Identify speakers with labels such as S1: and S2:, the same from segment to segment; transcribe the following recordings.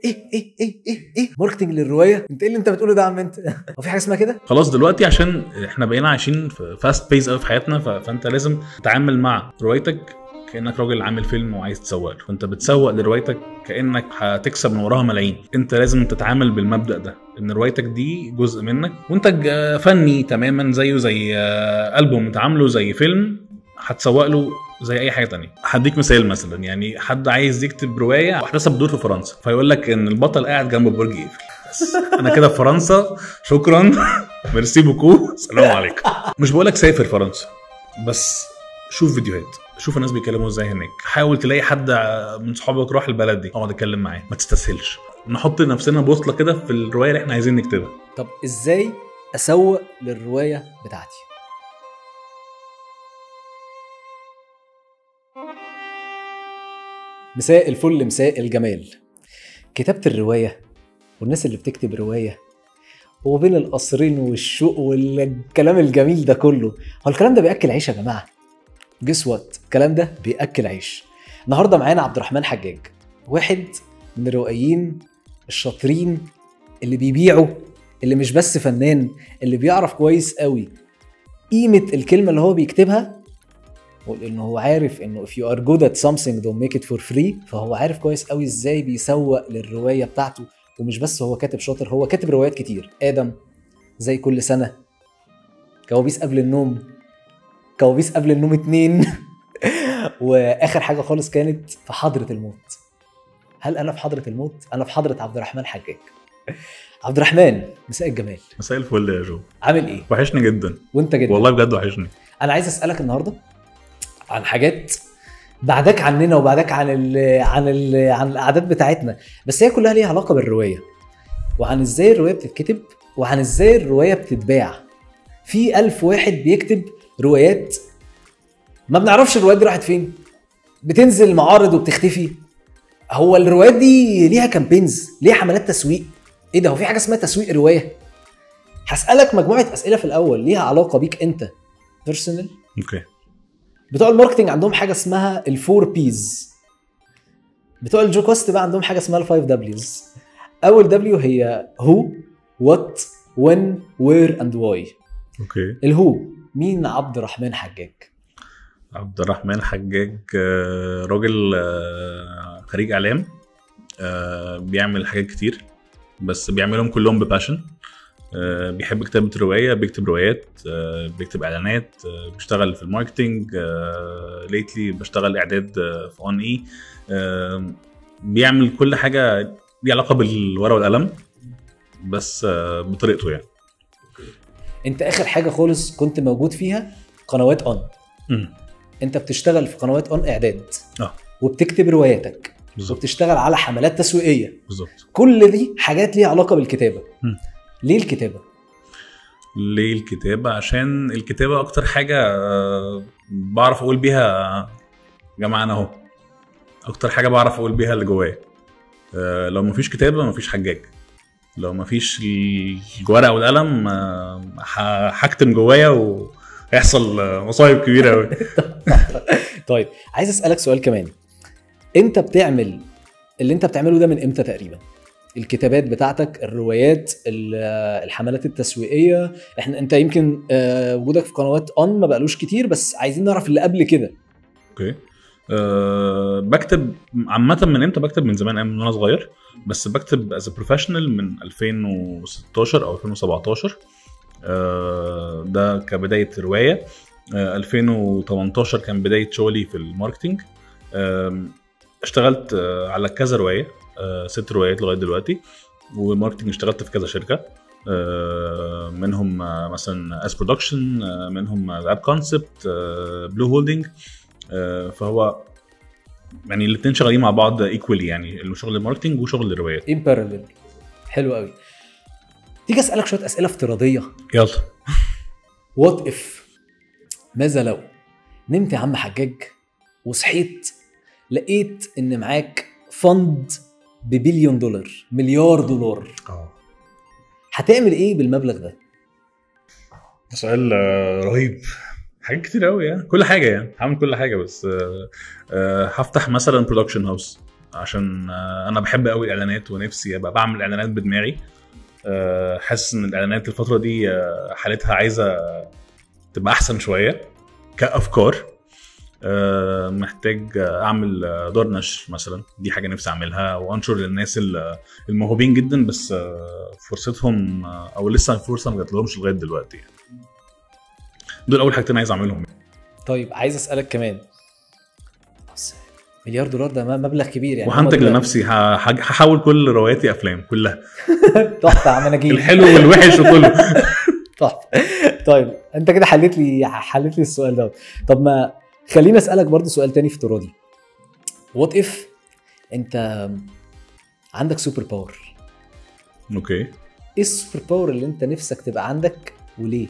S1: ايه ماركتنج للروايه؟ انت ايه اللي انت بتقوله ده يا عم انت؟ هو في حاجه اسمها كده؟
S2: خلاص دلوقتي عشان احنا بقينا عايشين في فاست بيز قوي في حياتنا، فانت لازم تتعامل مع روايتك كانك راجل عامل فيلم وعايز تسوق له، فانت بتسوق لروايتك كانك هتكسب من وراها ملايين. انت لازم تتعامل بالمبدا ده، ان روايتك دي جزء منك، منتج فني تماما زيه زي ألبوم انت عامله، زي فيلم هتسوق له زي اي حاجه تانية. هديك مثال، مثلا يعني حد عايز يكتب روايه واحداثها بتدور في فرنسا، فيقول لك ان البطل قاعد جنب برج ايفل. بس انا كده في فرنسا، شكرا ميرسي بوكو، سلام عليكم. مش بقولك سافر فرنسا، بس شوف فيديوهات، شوف الناس بيتكلموا ازاي هناك، حاول تلاقي حد من صحابك روح البلد دي اقعد اتكلم معاه، ما تستسهلش. نحط نفسنا بوصله كده في الروايه اللي احنا عايزين نكتبها.
S1: طب ازاي اسوق للروايه بتاعتي؟ مساء الفل، مساء الجمال. كتابة الرواية والناس اللي بتكتب رواية وبين القصرين والشوق والكلام الجميل ده كله، هو الكلام ده بيأكل عيش يا جماعة؟ جس وات، الكلام ده بيأكل عيش. النهاردة معانا عبد الرحمن حجاج، واحد من الروائيين الشاطرين اللي بيبيعوا، اللي مش بس فنان، اللي بيعرف كويس قوي قيمة الكلمة اللي هو بيكتبها، وإنه هو عارف إنه if you are good at something don't make it for free. فهو عارف كويس قوي إزاي بيسوق للرواية بتاعته. ومش بس هو كاتب شاطر، هو كاتب روايات كتير. آدم، زي كل سنة، كوابيس قبل النوم، كوابيس قبل النوم 2 وآخر حاجة خالص كانت في حضرة الموت. هل أنا في حضرة الموت؟ أنا في حضرة عبد الرحمن حجاج. عبد الرحمن، مساء الجمال.
S2: مساء الفل يا جو،
S1: عامل إيه؟
S2: وحشني جدا.
S1: وأنت جدا
S2: والله بجد وحشني.
S1: أنا عايز أسألك النهاردة عن حاجات بعدك عننا وبعدك عن الأعداد بتاعتنا، بس هي كلها ليها علاقة بالرواية، وعن إزاي الرواية بتتكتب، وعن إزاي الرواية بتتباع. في 1000 واحد بيكتب روايات ما بنعرفش الروايات دي راحت فين، بتنزل معارض وبتختفي. هو الروايات دي ليها كامبينز، ليها حملات تسويق؟ ايه ده؟ هو في حاجه اسمها تسويق روايه؟ هسألك مجموعه اسئله في الاول ليها علاقه بيك انت بيرسونال.
S2: اوكي.
S1: بتوع الماركتنج عندهم حاجه اسمها الفور بيز، بتوع الجو كوست بقى عندهم حاجه اسمها الفايف دبليوز. اول دبليو هي هو، وات، وين، وير اند واي.
S2: اوكي.
S1: الهو، مين عبد الرحمن حجاج؟
S2: عبد الرحمن حجاج راجل خريج اعلام، بيعمل حاجات كتير بس بيعملهم كلهم بباشن. بيحب كتابة الرواية، بيكتب روايات، بيكتب اعلانات، بيشتغل في الماركتينج. ليتلي بشتغل اعداد في اون اي. بيعمل كل حاجة ليها علاقة بالورقة والقلم بس بطريقته يعني.
S1: انت اخر حاجة خالص كنت موجود فيها قنوات اون. انت بتشتغل في قنوات اون اعداد وبتكتب رواياتك بالزبط. وبتشتغل على حملات تسويقية بالظبط. كل دي حاجات ليها علاقة بالكتابة. ليه الكتابة؟
S2: ليه الكتابة؟ عشان الكتابة اكتر حاجة بعرف اقول بيها جماعة انا اهو، اكتر حاجة بعرف اقول بيها اللي جوايا. لو مفيش كتابة مفيش حجاج، لو مفيش الورقة والقلم هكتم جوايا ويحصل مصايب كبيرة قوي.
S1: طيب عايز اسألك سؤال كمان. انت بتعمل اللي انت بتعمله ده من امتى تقريبا؟ الكتابات بتاعتك، الروايات، الحملات التسويقية. انت يمكن وجودك في قنوات اون ما بقالوش كتير، بس عايزين نعرف اللي قبل كده.
S2: اوكي. بكتب عامة من امتى؟ بكتب من زمان، من وانا صغير، بس بكتب as a professional من 2016 او 2017. ده كبداية رواية. 2018 كان بداية شغلي في الماركتينج. اشتغلت على كذا رواية، 6 روايات لغاية دلوقتي. والماركتينج اشتغلت في كذا شركة، منهم مثلا اس برودكشن، منهم اب كونسبت، بلو هولدنج. فهو يعني الاثنين شغالين مع بعض ايكوالي، يعني شغل الماركتينج وشغل الروايات
S1: ان باراليل. حلو قوي. تيجي اسالك شويه اسئله افتراضيه.
S2: يلا.
S1: وات اف، ماذا لو نمت يا عم حجاج وصحيت لقيت ان معاك فند ببليون دولار، مليار دولار، هتعمل ايه بالمبلغ ده؟
S2: سؤال رهيب. حاجات كتير قوي يعني، كل حاجه يعني، هعمل كل حاجه، بس هفتح مثلا برودكشن هاوس، عشان انا بحب قوي الاعلانات ونفسي ابقى بعمل اعلانات بدماغي. حاسس ان الاعلانات الفتره دي حالتها عايزه تبقى احسن شويه كافكار. محتاج اعمل دار نشر مثلا، دي حاجه نفسي اعملها وانشر للناس الموهوبين جدا بس فرصتهم او لسه الفرصه ما جاتلهمش لغايه دلوقتي يعني. دول اول حاجتين عايز اعملهم.
S1: طيب عايز اسالك كمان، مليار دولار ده مبلغ كبير يعني،
S2: وهنتج لنفسي هحاول كل رواياتي افلام كلها.
S1: تحفه يا عم نجيب.
S2: الحلو والوحش وكله.
S1: تحفه. طيب انت كده حليت لي السؤال ده. طب ما خليني اسالك برضو سؤال تاني افتراضي. وات اف انت عندك سوبر باور؟
S2: اوكي.
S1: ايه السوبر باور اللي انت نفسك تبقى عندك وليه؟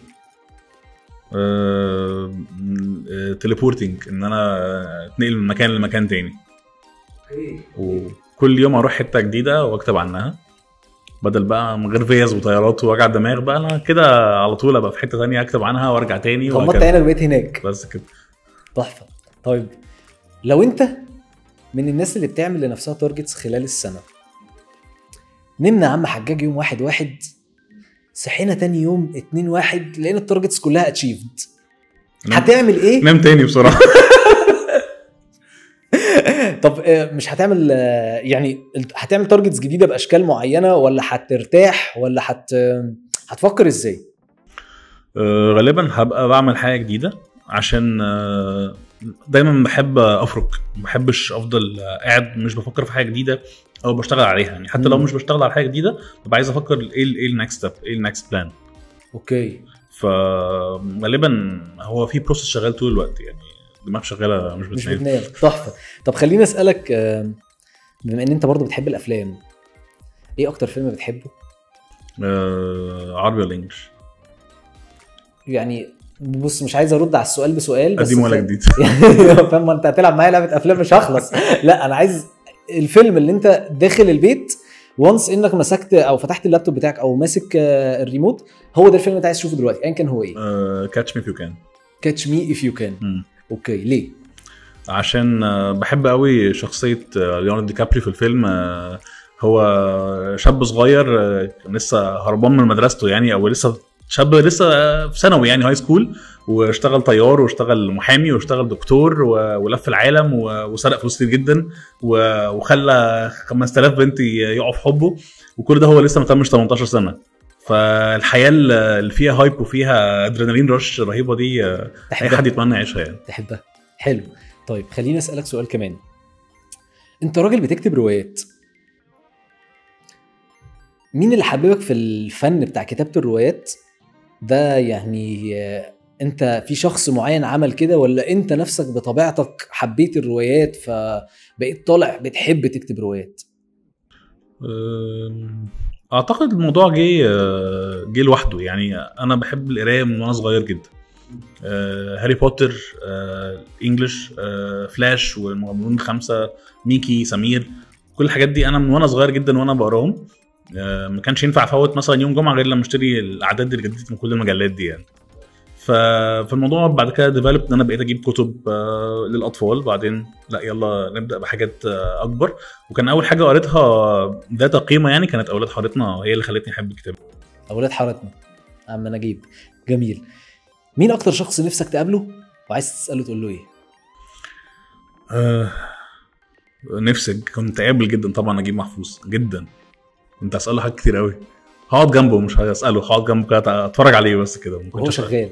S2: تليبورتنج، ان انا اتنقل من مكان لمكان تاني. وكل يوم اروح حته جديده واكتب عنها، بدل بقى من غير فيز وطيارات ووجع دماغ بقى، انا كده على طول ابقى في حته تانية اكتب عنها وارجع تاني
S1: غمضت عينك بقيت هناك
S2: بس كده.
S1: تحفه. طيب لو انت من الناس اللي بتعمل لنفسها تارجتس خلال السنه، نمنا يا عم حجاج يوم 1/1، صحينا تاني يوم 2/1 لقينا التارجتس كلها اتشيفد، هتعمل ايه؟
S2: نام تاني بسرعه.
S1: طب مش هتعمل يعني هتعمل تارجتس جديده باشكال معينه، ولا هترتاح، ولا هتفكر ازاي؟
S2: غالبا هبقى بعمل حاجه جديده، عشان دايما بحب افرك، ما بحبش افضل قاعد مش بفكر في حاجه جديده او بشتغل عليها يعني. حتى لو مش بشتغل على حاجه جديده ببقى عايز افكر ايه النكست ستيب، ايه النكست بلان.
S1: اوكي.
S2: فغالبا هو في بروسس شغال طول الوقت يعني، دماغ شغاله مش
S1: بتنام. تحفه. طب خليني اسالك، بما ان انت برضو بتحب الافلام، ايه اكتر فيلم بتحبه؟
S2: عربي ولا انجلش؟
S1: يعني بص مش عايز ارد على السؤال بسؤال بس
S2: قديم ولا جديد.
S1: فاهم انت هتلعب معايا لعبه افلام مش هخلص. لا انا عايز الفيلم اللي انت داخل البيت وانس انك مسكت او فتحت اللابتوب بتاعك او ماسك الريموت، هو ده الفيلم اللي انت عايز تشوفه دلوقتي، ايا كان هو ايه.
S2: كاتش مي اف يو كان.
S1: كاتش مي اف يو كان. اوكي. ليه؟
S2: عشان بحب قوي شخصيه ليوناردو دي كابري في الفيلم. هو شاب صغير لسه هربان من مدرسته يعني، او لسه شاب لسه في ثانوي يعني هاي سكول، واشتغل طيار واشتغل محامي واشتغل دكتور ولف العالم وسرق فلوس كتير جدا وخلى 5000 بنت يقعوا في حبه، وكل ده هو لسه ما تمش 18 سنه. فالحياه اللي فيها هايب وفيها ادرينالين رش رهيبه دي اي حد يتمنى يعيشها يعني.
S1: تحبها. حلو. طيب خليني اسالك سؤال كمان. انت راجل بتكتب روايات، مين اللي حببك في الفن بتاع كتابه الروايات ده؟ يعني انت في شخص معين عمل كده، ولا انت نفسك بطبيعتك حبيت الروايات فبقيت طالع بتحب تكتب روايات؟
S2: اعتقد الموضوع جه لوحده يعني. انا بحب القرايه من وانا صغير جدا. هاري بوتر، انجلش، فلاش والمغامرون الخمسة، ميكي، سمير، كل الحاجات دي انا من وانا صغير جدا وانا بقراهم. ما كانش ينفع افوت مثلا يوم جمعه غير لما اشتري الاعداد الجديده من كل المجلات دي يعني. فالموضوع بعد كده ديفلوب ان انا بقيت اجيب كتب للاطفال، بعدين لا يلا نبدا بحاجات اكبر. وكان اول حاجه قريتها ذات قيمه يعني كانت اولاد حارتنا، هي اللي خلتني احب الكتاب.
S1: اولاد حارتنا عم نجيب، جميل. مين اكتر شخص نفسك تقابله وعايز تساله تقول له ايه؟
S2: نفسك كنت قابل جدا طبعا نجيب محفوظ جدا، كنت اساله حاجات كتير قوي. هقعد جنبه مش هساله، هقعد جنبه كده اتفرج عليه بس كده.
S1: هو شغال.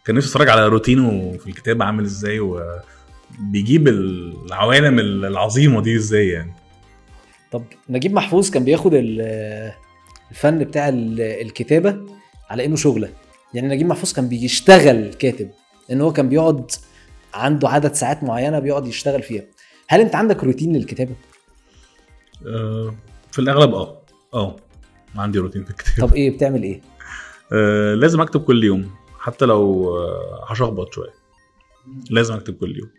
S2: كان نفسي اتفرج على روتينه في الكتاب عامل ازاي، وبيجيب العوالم العظيمه دي ازاي يعني.
S1: طب نجيب محفوظ كان بياخد الفن بتاع الكتابه على انه شغله يعني. نجيب محفوظ كان بيشتغل كاتب، ان هو كان بيقعد عنده عدد ساعات معينه بيقعد يشتغل فيها. هل انت عندك روتين للكتابه؟
S2: في الاغلب ما عندي روتين في الكتابه.
S1: طب ايه بتعمل ايه؟
S2: لازم اكتب كل يوم، حتى لو هشخبط شويه لازم اكتب كل يوم.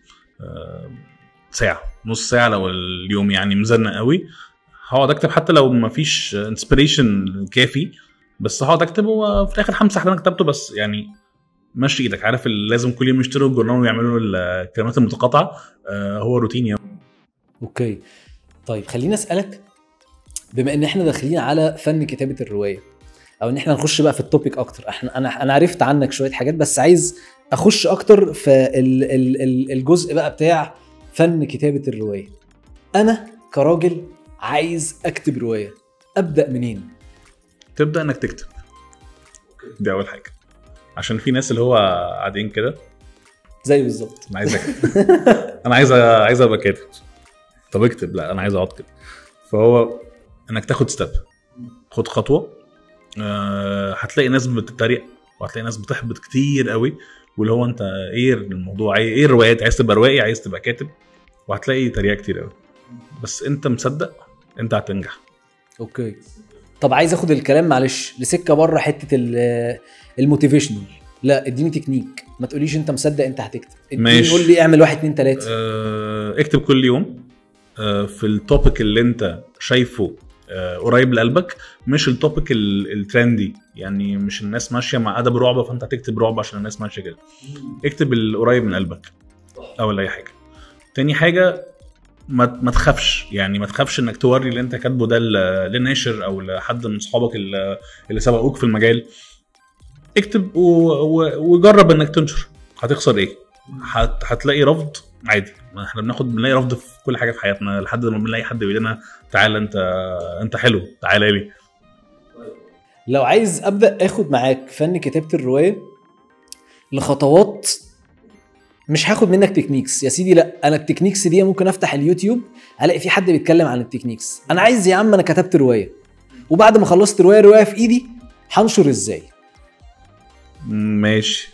S2: ساعه نص ساعه لو اليوم يعني مزنق قوي هقعد اكتب، حتى لو ما فيش انسبيريشن كافي بس هقعد اكتب، وفي الاخر همسح اللي انا كتبته. بس يعني ماشي ايدك، عارف لازم كل يوم يشتروا الجورنال ويعملوا الكلمات المتقاطعه. هو روتين يوم.
S1: اوكي طيب خليني اسالك، بما ان احنا داخلين على فن كتابه الروايه، او ان احنا نخش بقى في التوبيك اكتر، انا عرفت عنك شويه حاجات، بس عايز اخش اكتر في الجزء بقى بتاع فن كتابه الروايه. انا كراجل عايز اكتب روايه، ابدا منين؟
S2: تبدا انك تكتب، دي اول حاجه، عشان في ناس اللي هو قاعدين كده
S1: زي بالظبط
S2: انا عايز اكتب انا عايز ابقى كاتب. طب اكتب، لا انا عايز اقعد كده. فهو انك تاخد ستيب، خد خطوه. هتلاقي ناس بتتريق وهتلاقي ناس بتحبط كتير قوي، واللي هو انت ايه الموضوع، ايه الروايات، عايز تبقى روائي، عايز تبقى كاتب، وهتلاقي تريقه كتير قوي، بس انت مصدق انت هتنجح.
S1: اوكي طب عايز اخد الكلام معلش لسكه بره حته الموتيفيشنال، لا اديني تكنيك، ما تقوليش انت مصدق انت هتكتب، اديني قول لي اعمل 1 2 3.
S2: اكتب كل يوم في التوبيك اللي انت شايفه قريب لقلبك، مش التوبيك الترندي، يعني مش الناس ماشيه مع ادب رعب فانت هتكتب رعب عشان الناس ماشيه كده. اكتب القريب من قلبك اول اي حاجه. تاني حاجه ما تخافش، يعني ما تخافش انك توري اللي انت كاتبه ده للناشر او لحد من صحابك اللي سبقوك في المجال. اكتب وجرب انك تنشر، هتخسر ايه؟ هتلاقي رفض عادي، احنا بنلاقي رفض في كل حاجه في حياتنا، لحد ما بنلاقي حد بيقول لنا تعالى انت حلو، تعالى لي.
S1: لو عايز ابدا اخد معاك فن كتابه الروايه لخطوات، مش هاخد منك تكنيكس يا سيدي، لا انا التكنيكس دي ممكن افتح اليوتيوب الاقي في حد بيتكلم عن التكنيكس. انا عايز يا عم انا كتبت روايه، وبعد ما خلصت روايه في ايدي هنشر ازاي؟
S2: ماشي.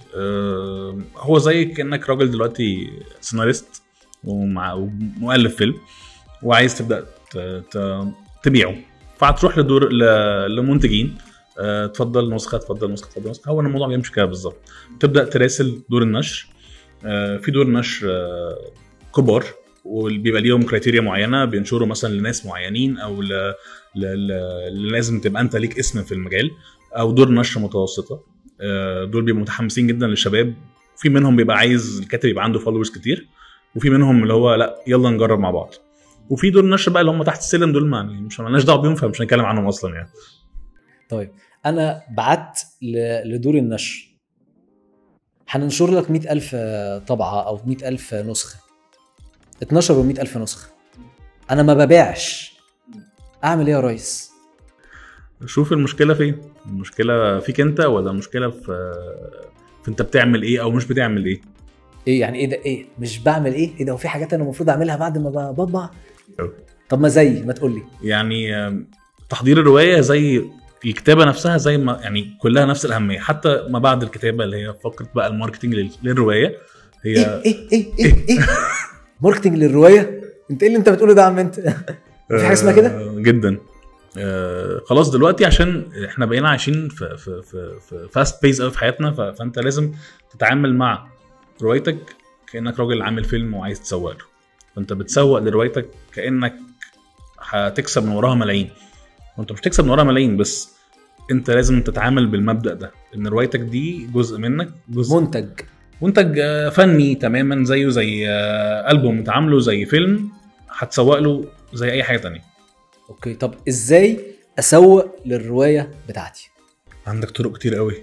S2: هو زي كأنك راجل دلوقتي سيناريست ومؤلف فيلم وعايز تبدأ تبيعه، فهتروح لمنتجين، تفضل نسخة تفضل نسخة تفضل نسخة. هو الموضوع بيمشي كده بالظبط. تبدأ تراسل دور النشر، في دور نشر كبار وبيبقى ليهم كرايتيريا معينة، بينشروا مثلا لناس معينين او لازم تبقى انت ليك اسم في المجال، او دور نشر متوسطة، دول بيبقوا متحمسين جدا للشباب، في منهم بيبقى عايز الكاتب يبقى عنده فولورز كتير، وفي منهم اللي هو لا يلا نجرب مع بعض، وفي دور النشر بقى اللي هم تحت السلم، دول مش مالناش دعوه بيهم فمش هنتكلم عنهم اصلا يعني.
S1: طيب انا بعت لدور النشر، هننشر لك 100,000 طبعه او 100,000 نسخه، 12 و100,000 نسخه، انا ما ببيعش، اعمل ايه يا ريس؟
S2: شوف المشكله فين، المشكله فيك انت ولا المشكله في انت بتعمل ايه او مش بتعمل ايه؟
S1: ايه يعني ايه ده؟ ايه مش بعمل ايه ده؟ وفي حاجات انا المفروض اعملها بعد ما بطبع؟ طب ما زي ما تقول لي.
S2: يعني تحضير الروايه زي الكتابه نفسها، زي ما يعني كلها نفس الاهميه، حتى ما بعد الكتابه اللي هي فقره بقى الماركتنج للروايه. هي
S1: ايه ماركتنج للروايه؟ انت ايه اللي انت بتقوله ده يا عم انت؟ في حاجه اسمها كده
S2: جدا. خلاص دلوقتي عشان احنا بقينا عايشين في فاست بيز قوي في حياتنا، فانت لازم تتعامل مع روايتك كانك راجل عامل فيلم وعايز تسوق له، فانت بتسوق لروايتك كانك هتكسب من وراها ملايين، وانت مش تكسب من وراها ملايين، بس انت لازم تتعامل بالمبدأ ده، ان روايتك دي جزء منك، جزء منتج فني تماما، زيه زي ألبوم تعامله زي فيلم هتسوق له زي اي حاجه تانية.
S1: اوكي طب ازاي اسوق للروايه بتاعتي؟
S2: عندك طرق كتير قوي،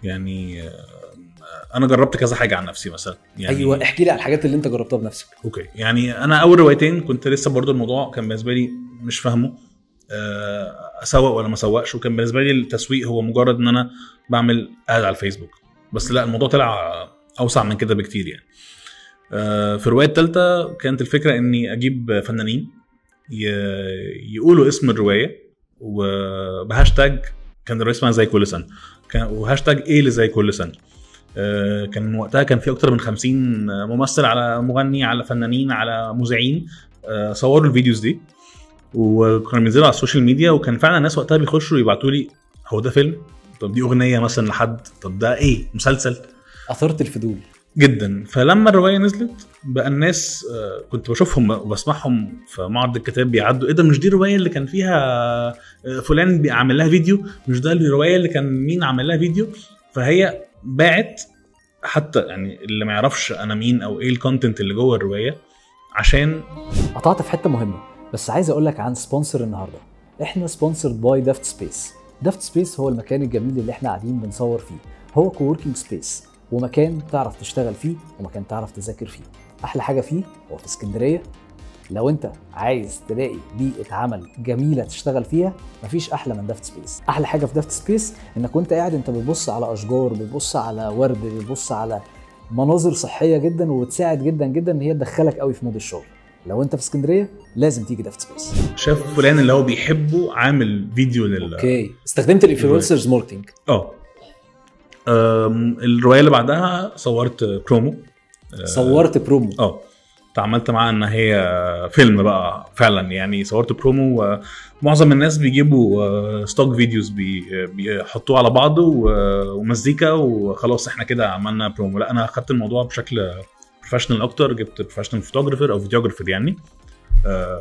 S2: يعني انا جربت كذا حاجه عن نفسي مثلا. يعني
S1: ايوه احكي لي على الحاجات اللي انت جربتها بنفسك.
S2: اوكي يعني انا اول روايتين كنت لسه برضو الموضوع كان بالنسبه لي مش فاهمه اسوق ولا ما اسوقش، وكان بالنسبه لي التسويق هو مجرد ان انا بعمل اد على الفيسبوك بس، لا الموضوع طلع اوسع من كده بكتير يعني. في الروايه الثالثه كانت الفكره اني اجيب فنانين يقولوا اسم الروايه وبهاشتاج، كان الروايه اسمها زي كل سنه، وهاشتاج ايه اللي زي كل سنه. كان وقتها كان في اكتر من 50 ممثل على مغني على فنانين على مذيعين صوروا الفيديوز دي وكانوا بينزلوا على السوشيال ميديا، وكان فعلا الناس وقتها بيخشوا يبعتوا لي هو ده فيلم، طب دي اغنيه مثلا لحد، طب ده ايه مسلسل.
S1: اثرت الفضول جدا.
S2: فلما الروايه نزلت بقى الناس كنت بشوفهم وبسمعهم في معرض الكتاب بيعدوا، ايه ده مش دي الروايه اللي كان فيها فلان بيعمل لها فيديو، مش ده الروايه اللي كان مين عمل لها فيديو. فهي باعت، حتى يعني اللي ما يعرفش انا مين او ايه الكونتنت اللي جوه الروايه عشان
S1: قطعت في حته مهمه، بس عايز اقول لك عن سبونسر النهارده. احنا سبونسرد باي دافت سبيس. دافت سبيس هو المكان الجميل اللي احنا قاعدين بنصور فيه. هو كووركينج سبيس، ومكان تعرف تشتغل فيه ومكان تعرف تذاكر فيه. احلى حاجه فيه هو في اسكندريه. لو انت عايز تلاقي بيئه عمل جميله تشتغل فيها، مفيش احلى من دافت سبيس. احلى حاجه في دافت سبيس انك وانت قاعد انت بتبص على اشجار، بتبص على ورد، بتبص على مناظر صحيه جدا، وبتساعد جدا جدا ان هي تدخلك قوي في مود الشغل. لو انت في اسكندريه لازم تيجي دافت سبيس.
S2: شاف فلان اللي هو بيحبه عامل فيديو
S1: اوكي، استخدمت الانفلونسرز ماركتنج.
S2: الروايه اللي بعدها صورت برومو.
S1: صورت برومو.
S2: تعاملت معاها ان هي فيلم بقى فعلا، يعني صورت برومو. ومعظم الناس بيجيبوا ستوك فيديوز بيحطوه على بعضه ومزيكا وخلاص احنا كده عملنا برومو. لا، انا اخدت الموضوع بشكل بروفيشنال اكتر، جبت بروفيشنال فوتوغرافر او فيديوغرافر يعني.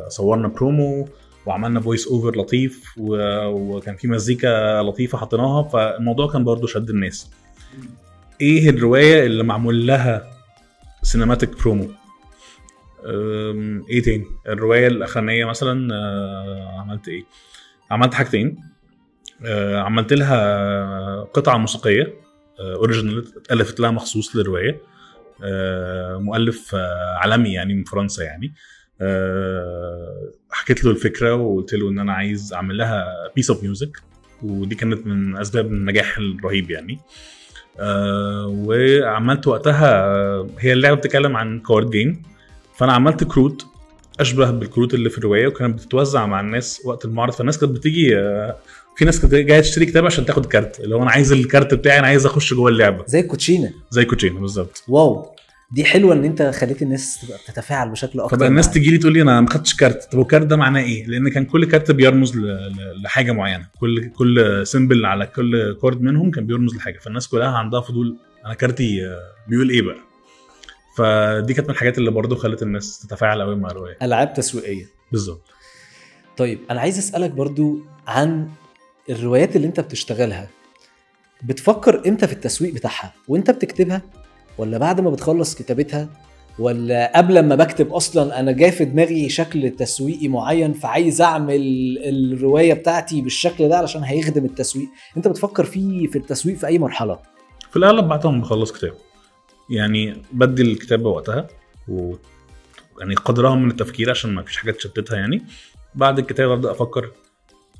S2: صورنا برومو وعملنا فويس اوفر لطيف وكان في مزيكا لطيفه حطيناها، فالموضوع كان برضو شد الناس. ايه الروايه اللي معمول لها سينماتيك برومو؟ ايه تاني؟ الروايه الاخرانيه مثلا عملت ايه؟ عملت حاجتين. عملت لها قطعه موسيقيه اوريجينال اتالفت لها مخصوص للروايه، مؤلف عالمي يعني من فرنسا يعني. حكيت له الفكره وقلت له ان انا عايز اعمل لها بيس اوف ميوزك، ودي كانت من اسباب النجاح الرهيب يعني. وعملت وقتها هي اللعبه بتتكلم عن كارد جيم، فانا عملت كروت اشبه بالكروت اللي في الروايه، وكانت بتتوزع مع الناس وقت المعرض. فالناس كانت بتيجي، في ناس كانت جايه تشتري كتاب عشان تاخد كارت، اللي هو انا عايز الكارت بتاعي، انا عايز اخش جوه اللعبه
S1: زي الكوتشينه.
S2: زي كوتشينه بالظبط.
S1: واو، دي حلوه ان انت خليت الناس تبقى بتتفاعل بشكل اكتر.
S2: فبقى الناس تيجي لي تقول لي انا ما خدتش كارت. طب الكارت ده معناه ايه؟ لان كان كل كارت بيرمز لحاجه معينه، كل سيمبل على كل كارد منهم كان بيرمز لحاجه، فالناس كلها عندها فضول انا كارتي بيقول ايه بقى. فدي كانت من الحاجات اللي برضو خلت الناس تتفاعل قوي مع الروايه.
S1: العاب تسويقيه
S2: بالظبط.
S1: طيب انا عايز اسالك برضو عن الروايات اللي انت بتشتغلها. بتفكر امتى في التسويق بتاعها؟ وانت بتكتبها، ولا بعد ما بتخلص كتابتها، ولا قبل ما بكتب اصلا انا جاي في دماغي شكل تسويقي معين فعايز اعمل الروايه بتاعتي بالشكل ده علشان هيخدم التسويق؟ انت بتفكر في التسويق في اي مرحله؟
S2: في الاغلب بعد ما بخلص كتاب، يعني بدي الكتابه وقتها يعني قدرها من التفكير عشان ما فيش حاجه تشتتها يعني. بعد الكتابه ابدا افكر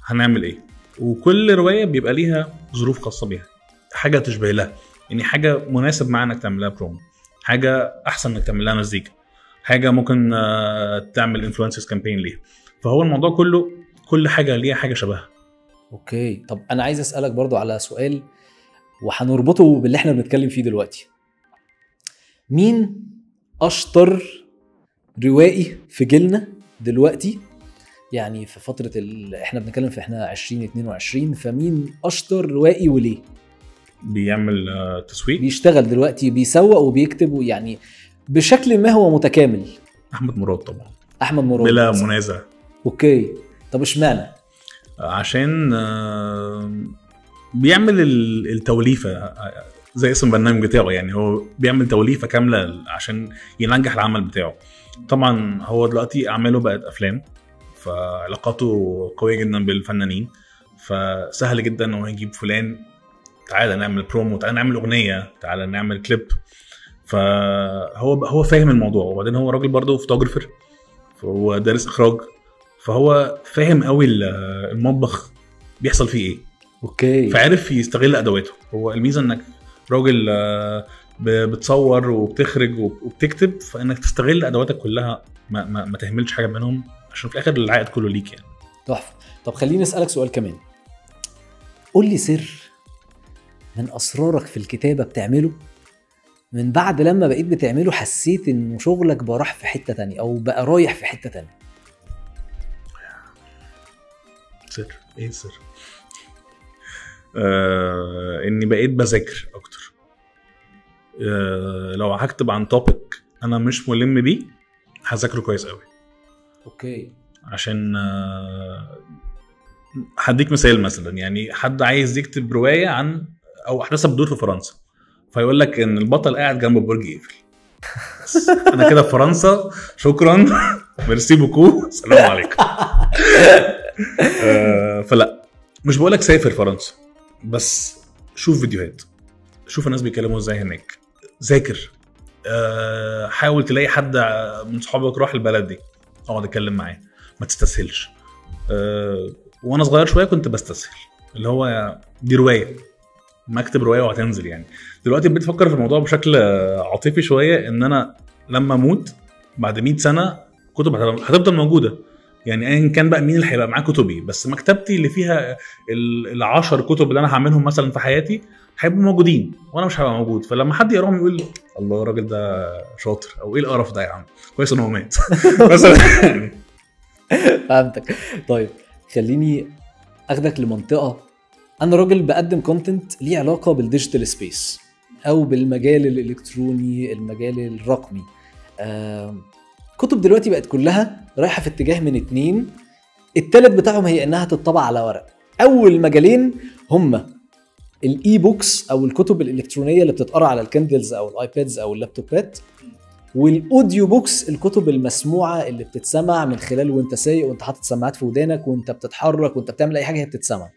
S2: هنعمل ايه، وكل روايه بيبقى ليها ظروف خاصه بيها، حاجه تشبه لها يعني، حاجه مناسب معاك انك تعملها برومو، حاجه احسن انك تعملها مزيكا، حاجه ممكن تعمل انفلونسرز كامبين ليها. فهو الموضوع كله كل حاجه ليها حاجه شبهها.
S1: اوكي، طب انا عايز اسالك برضو على سؤال وهنربطه باللي احنا بنتكلم فيه دلوقتي. مين اشطر روائي في جيلنا دلوقتي؟ يعني في فتره احنا بنتكلم في احنا 2022، فمين اشطر روائي وليه؟
S2: بيعمل تسويق،
S1: بيشتغل دلوقتي، بيسوق وبيكتب، يعني بشكل ما هو متكامل.
S2: احمد مراد طبعا.
S1: احمد مراد
S2: بلا منازع.
S1: اوكي، طب اشمعنى؟
S2: عشان بيعمل التوليفه زي اسم البرنامج بتاعه، يعني هو بيعمل توليفه كامله عشان ينجح العمل بتاعه. طبعا هو دلوقتي اعماله بقت افلام، فعلاقاته قويه جدا بالفنانين، فسهل جدا انه يجيب فلان تعالى نعمل برومو، تعالى نعمل اغنيه، تعالى نعمل كليب. فهو فاهم الموضوع، وبعدين هو راجل برضه فوتوغرافر، فهو دارس اخراج، فهو فاهم قوي المطبخ بيحصل فيه ايه.
S1: اوكي،
S2: فعرف يستغل ادواته. هو الميزه انك راجل بتصور وبتخرج وبتكتب، فانك تستغل ادواتك كلها، ما تهملش حاجه منهم، عشان في الاخر العائد كله ليك يعني.
S1: تحفه. طب خليني اسالك سؤال كمان. قول لي سر من اسرارك في الكتابه بتعمله من بعد لما بقيت بتعمله حسيت ان شغلك بقى راح في حته تانية او بقى رايح في حته تانية.
S2: سر ايه سر؟ اني بقيت بذاكر اكتر. لو هكتب عن توبيك انا مش ملم بيه هذاكره كويس قوي.
S1: اوكي،
S2: عشان هديك مثال مثلا، يعني حد عايز يكتب روايه عن او احداث بتدور في فرنسا، فيقول لك ان البطل قاعد جنب برج ايفل، انا كده في فرنسا، شكرا ميرسي بوكو، السلام عليكم. فلا مش بقولك سافر فرنسا، بس شوف فيديوهات، شوف الناس بيتكلموا ازاي هناك، ذاكر، حاول تلاقي حد من صحابك راح البلد دي، اقعد اتكلم معاه، ما تستسهلش. وانا صغير شويه كنت بستسهل، اللي هو دي روايه، ما اكتب روايه وهتنزل يعني. دلوقتي بتفكر في الموضوع بشكل عاطفي شويه، ان انا لما اموت بعد 100 سنه كتب هتفضل موجوده، يعني ايا كان بقى مين اللي هيبقى معاه كتبي، بس مكتبتي اللي فيها ال10 كتب اللي انا هعملهم مثلا في حياتي هيبقوا موجودين، وانا مش هبقى موجود. فلما حد يقراهم يقول الله الراجل ده شاطر، او ايه القرف ده يا عم، كويس ان هو مات مثلا.
S1: فهمتك. طيب خليني اخدك لمنطقه، انا راجل بقدم كونتنت ليه علاقه بالديجيتال سبيس او بالمجال الالكتروني، المجال الرقمي. كتب دلوقتي بقت كلها رايحه في اتجاه من اتنين، التالت بتاعهم هي انها تطبع على ورق. اول مجالين هما الاي بوكس او الكتب الالكترونيه اللي بتتقرا على الكندلز او الايبادز او اللابتوبات، والاوديو بوكس الكتب المسموعه اللي بتتسمع من خلال وانت سايق وانت حاطط سماعات في ودانك وانت بتتحرك وانت بتعمل اي حاجه هي بتتسمع.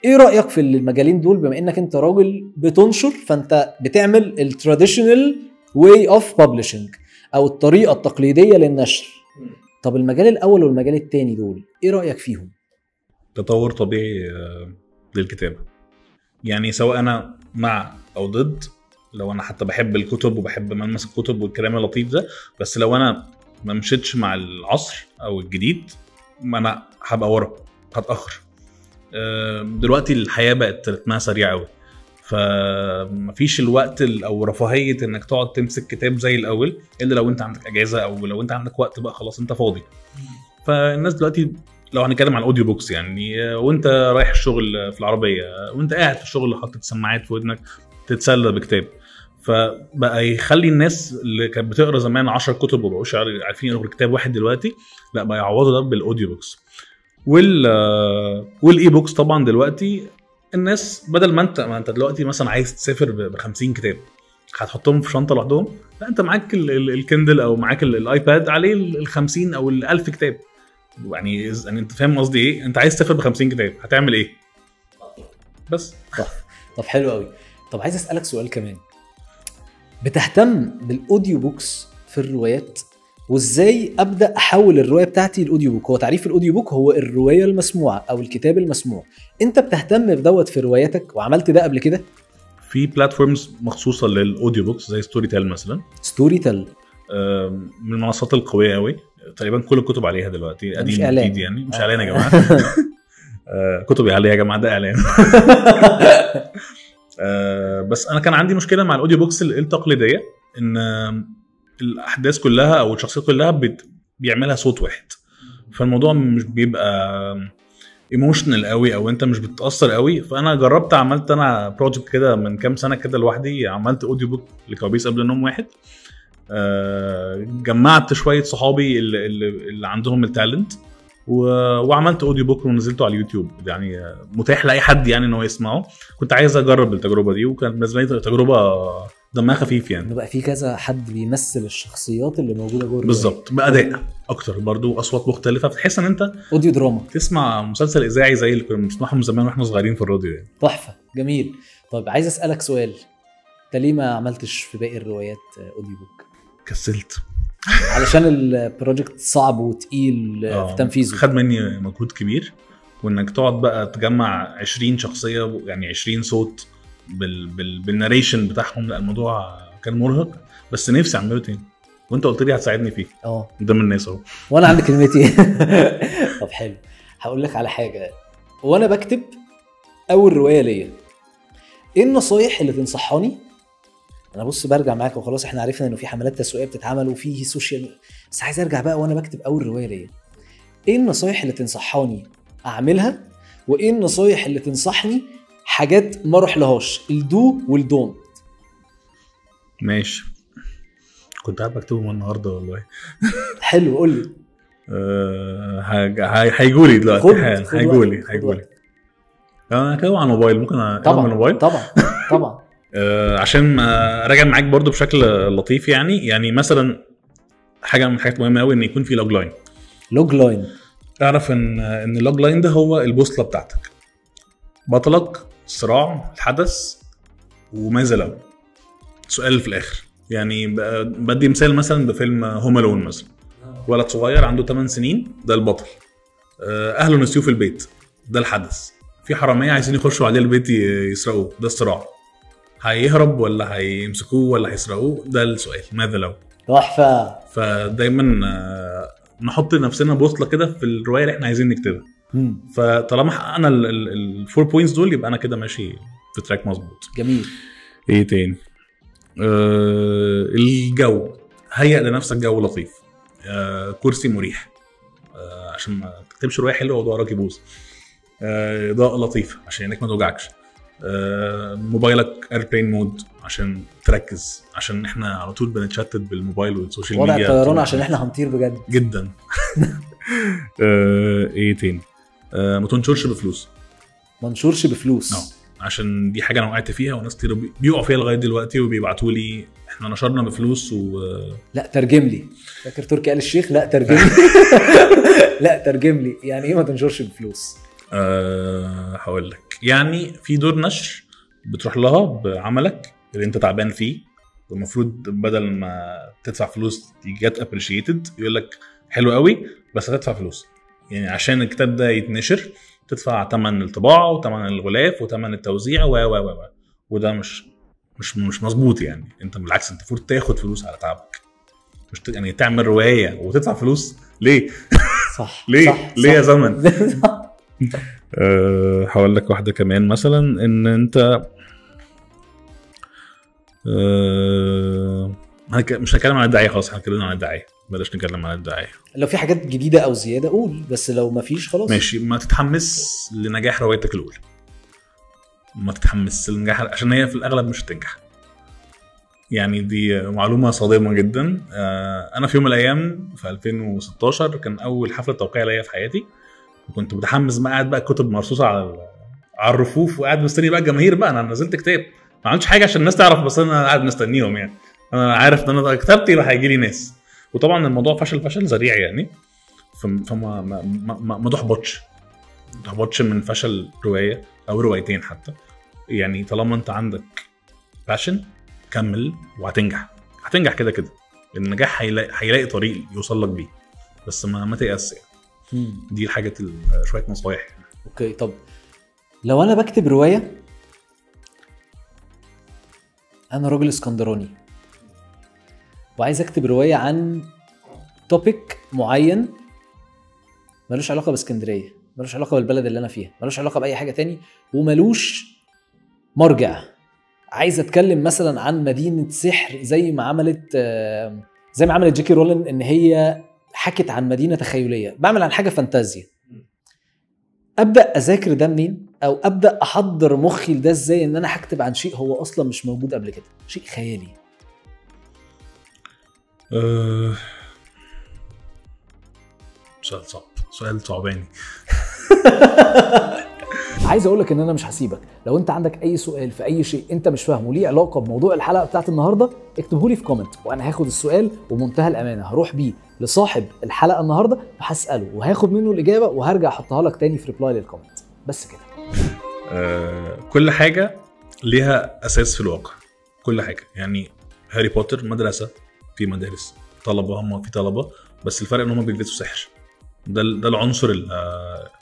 S1: ايه رايك في المجالين دول، بما انك انت راجل بتنشر، فانت بتعمل التراديشنال واي اوف ببلشنج او الطريقه التقليديه للنشر؟ طب المجال الاول والمجال الثاني دول ايه رايك فيهم؟
S2: تطور طبيعي للكتابه، يعني سواء انا مع او ضد. لو انا حتى بحب الكتب وبحب ملمس الكتب والكلام اللطيف ده، بس لو انا ما مشيتش مع العصر او الجديد ما انا هبقى ورا، هتاخر. دلوقتي الحياه بقت رتمها سريع قوي، فمفيش الوقت او رفاهيه انك تقعد تمسك كتاب زي الاول، الا لو انت عندك اجازه او لو انت عندك وقت بقى خلاص انت فاضي. فالناس دلوقتي لو هنتكلم عن الاوديو بوكس يعني، وانت رايح الشغل في العربيه وانت قاعد في الشغل حاطط سماعات في ودنك تتسلى بكتاب، فبقى يخلي الناس اللي كانت بتقرا زمان 10 كتب وبقوش عارفين يقروا كتاب واحد دلوقتي، لا بقى يعوضوا ده بالاوديو بوكس. والاي بوكس طبعا دلوقتي الناس بدل ما انت دلوقتي مثلا عايز تسافر ب 50 كتاب هتحطهم في شنطه لوحدهم، لا انت معاك الكندل او معاك الايباد عليه ال 50 او ال 1000 كتاب. يعني انت فاهم قصدي ايه؟ انت عايز تسافر ب 50 كتاب هتعمل ايه بس؟
S1: طب حلو قوي. طب عايز اسالك سؤال كمان، بتهتم بالاوديو بوكس في الروايات؟ وازاي ابدا احول الروايه بتاعتي الاوديو بوك؟ هو تعريف الاوديو بوك هو الروايه المسموعه او الكتاب المسموع. انت بتهتم بدوت في رواياتك وعملت ده قبل كده؟
S2: في بلاتفورمز مخصوصه للاوديو بوكس زي ستوري تيل مثلا.
S1: ستوري تيل
S2: من المنصات القويه قوي، تقريبا كل الكتب عليها دلوقتي، قديم جديد يعني، مش اعلان يا جماعه. كتبي عليها يا جماعه، ده اعلان. بس انا كان عندي مشكله مع الاوديو بوكس التقليديه، ان الاحداث كلها او الشخصيات كلها بيعملها صوت واحد، فالموضوع مش بيبقى ايموشنال قوي او انت مش بتتاثر قوي. فانا جربت، عملت انا بروجكت كده من كام سنه كده لوحدي، عملت اوديو بوك لكوابيس قبل النوم واحد. جمعت شويه صحابي اللي عندهم التالنت وعملت اوديو بوك ونزلته على اليوتيوب، يعني متاح لاي حد يعني انه يسمعه. كنت عايز اجرب التجربه دي، وكانت بالنسبه لي تجربه دمها خفيف يعني.
S1: بقى في كذا حد بيمثل الشخصيات اللي موجوده جوه
S2: بالظبط، باداء اكتر برضو، اصوات مختلفه، فتحس ان انت
S1: اوديو دراما
S2: تسمع مسلسل اذاعي زي اللي كنا بنسمعهم زمان واحنا صغيرين في الراديو يعني.
S1: تحفه، جميل. طيب عايز اسالك سؤال، انت ليه ما عملتش في باقي الروايات اوديو بوك؟
S2: كسلت
S1: علشان البروجكت صعب وتقيل في تنفيذه،
S2: خد مني مجهود كبير، وانك تقعد بقى تجمع 20 شخصيه يعني 20 صوت بالناريشن بتاعهم، لا الموضوع كان مرهق، بس نفسي اعمله تاني، وانت قلت لي هتساعدني فيه. ده من الناس اهو،
S1: وانا عندي كلمتي. طب حلو، هقول لك على حاجه. وانا بكتب اول روايه ليا، ايه النصايح اللي تنصحاني؟ انا بص برجع معاك وخلاص، احنا عرفنا انه في حملات تسويقيه بتتعمل وفيه سوشيال، بس عايز ارجع بقى وانا بكتب اول روايه ليا. ايه النصايح اللي تنصحاني اعملها، وايه النصايح اللي تنصحني حاجات ما اروح لهاش، الدو والدونت؟
S2: ماشي، كنت قاعد بكتبهم النهارده والله.
S1: حلو، قول لي.
S2: هيجولي دلوقتي، هيجولي. انا كده على الموبايل، ممكن اعمل الموبايل
S1: طبعا.
S2: عشان اراجع معاك برضو بشكل لطيف يعني مثلا حاجه من الحاجات مهمه قوي ان يكون في لوج لاين.
S1: لوج لاين،
S2: اعرف ان اللوج لاين ده هو البوصله بتاعتك، بطلك، الصراع، الحدث، وماذا لو. سؤال في الاخر. يعني بدي مثال مثلا بفيلم هوم الون مثلا، ولد صغير عنده 8 سنين ده البطل، اهله نسيوه في البيت ده الحدث، في حراميه عايزين يخشوا عليه البيت يسرقوه ده الصراع، هيهرب ولا هيمسكوه ولا هيسرقوه ده السؤال، ماذا لو.
S1: تحفه.
S2: فدايما نحط نفسنا بوصله كده في الروايه اللي احنا عايزين نكتبها. فطالما حققنا الفور بوينتس دول يبقى انا كده ماشي في تراك مظبوط.
S1: جميل.
S2: ايه تاني؟ الجو، هيئ لنفسك جو لطيف، كرسي مريح عشان ما تكتبش روايه حلوه وضهرك يبوظ، اضاءه لطيفه عشان عينك ما توجعكش، موبايلك ايربلين مود عشان تركز، عشان احنا على طول بنتشتت بالموبايل والسوشيال ميديا،
S1: وضع الطيران عشان احنا هنطير بجد
S2: جدا. ايه تاني؟ ما تنشرش بفلوس.
S1: ما ننشرش بفلوس.
S2: عشان دي حاجه انا وقعت فيها وناس كتير بيقعوا فيها لغايه دلوقتي وبيبعتوا لي احنا نشرنا بفلوس
S1: لا ترجم لي. فاكر تركي آل الشيخ؟ لا ترجم لي. لا ترجم لي يعني ايه ما تنشرش بفلوس؟
S2: هقول لك. يعني في دور نشر بتروح لها بعملك اللي انت تعبان فيه، المفروض بدل ما تدفع فلوس يجات ابريشيتد، يقول لك حلو قوي بس هتدفع فلوس. يعني عشان الكتاب ده يتنشر تدفع ثمن الطباعه وثمن الغلاف وثمن التوزيع وده مش مظبوط. يعني انت بالعكس انت المفروض تاخد فلوس على تعبك، مش يعني تعمل روايه وتدفع فلوس ليه؟
S1: صح.
S2: ليه
S1: صح.
S2: ليه
S1: صح.
S2: يا زمن؟ هقول لك واحده كمان مثلا، ان انت مش هنتكلم عن الدعايه خالص، هنتكلم عن الدعايه، بلاش نتكلم عن الدعايه.
S1: لو في حاجات جديده او زياده قول، بس لو ما فيش خلاص
S2: ماشي. ما تتحمس لنجاح روايتك الاولى، ما تتحمس للنجاح عشان هي في الاغلب مش هتنجح. يعني دي معلومه صادمه جدا. انا في يوم من الايام في 2016 كان اول حفله توقيع ليا في حياتي، وكنت متحمس بقى، قاعد بقى كتب مرصوصه على الرفوف وقاعد مستني بقى الجماهير بقى. انا نزلت كتاب، ما عملتش حاجه عشان الناس تعرف، بس انا قاعد مستنيهم. يعني انا عارف ان انا كتبت يبقى هيجي لي ناس. وطبعا الموضوع فشل ذريع يعني. فما ما تحبطش من فشل روايه او روايتين حتى. يعني طالما انت عندك باشن كمل وهتنجح كده كده. النجاح هيلاقي طريق يوصل لك بيه، بس ما تيأس يعني. دي الحاجه شويه نصايح يعني.
S1: اوكي. طب لو انا بكتب روايه، انا راجل اسكندراني وعايز اكتب روايه عن توبيك معين ملوش علاقه باسكندريه، ملوش علاقه بالبلد اللي انا فيها، ملوش علاقه باي حاجه تاني، وملوش مرجع، عايز اتكلم مثلا عن مدينه سحر زي ما عملت جيكي رولين، ان هي حكت عن مدينه تخيليه، بعمل عن حاجه فانتازيا. ابدا اذاكر ده منين؟ او ابدا احضر مخي لده ازاي، ان انا هكتب عن شيء هو اصلا مش موجود قبل كده، شيء خيالي؟
S2: سؤال صعباني.
S1: عايز اقول لك ان انا مش هسيبك. لو انت عندك اي سؤال في اي شيء انت مش فاهمه ليه علاقه بموضوع الحلقه بتاعت النهارده، اكتبه لي في كومنت، وانا هاخد السؤال ومنتهى الامانه هروح بيه لصاحب الحلقه النهارده وهساله وهاخد منه الاجابه وهرجع احطها لك تاني في ريبلاي للكومنت. بس كده.
S2: كل حاجه ليها اساس في الواقع، كل حاجه. يعني هاري بوتر مدرسه، في مدارس، طلبه هم في طلبه، بس الفرق ان هم بيدرسوا سحر. ده العنصر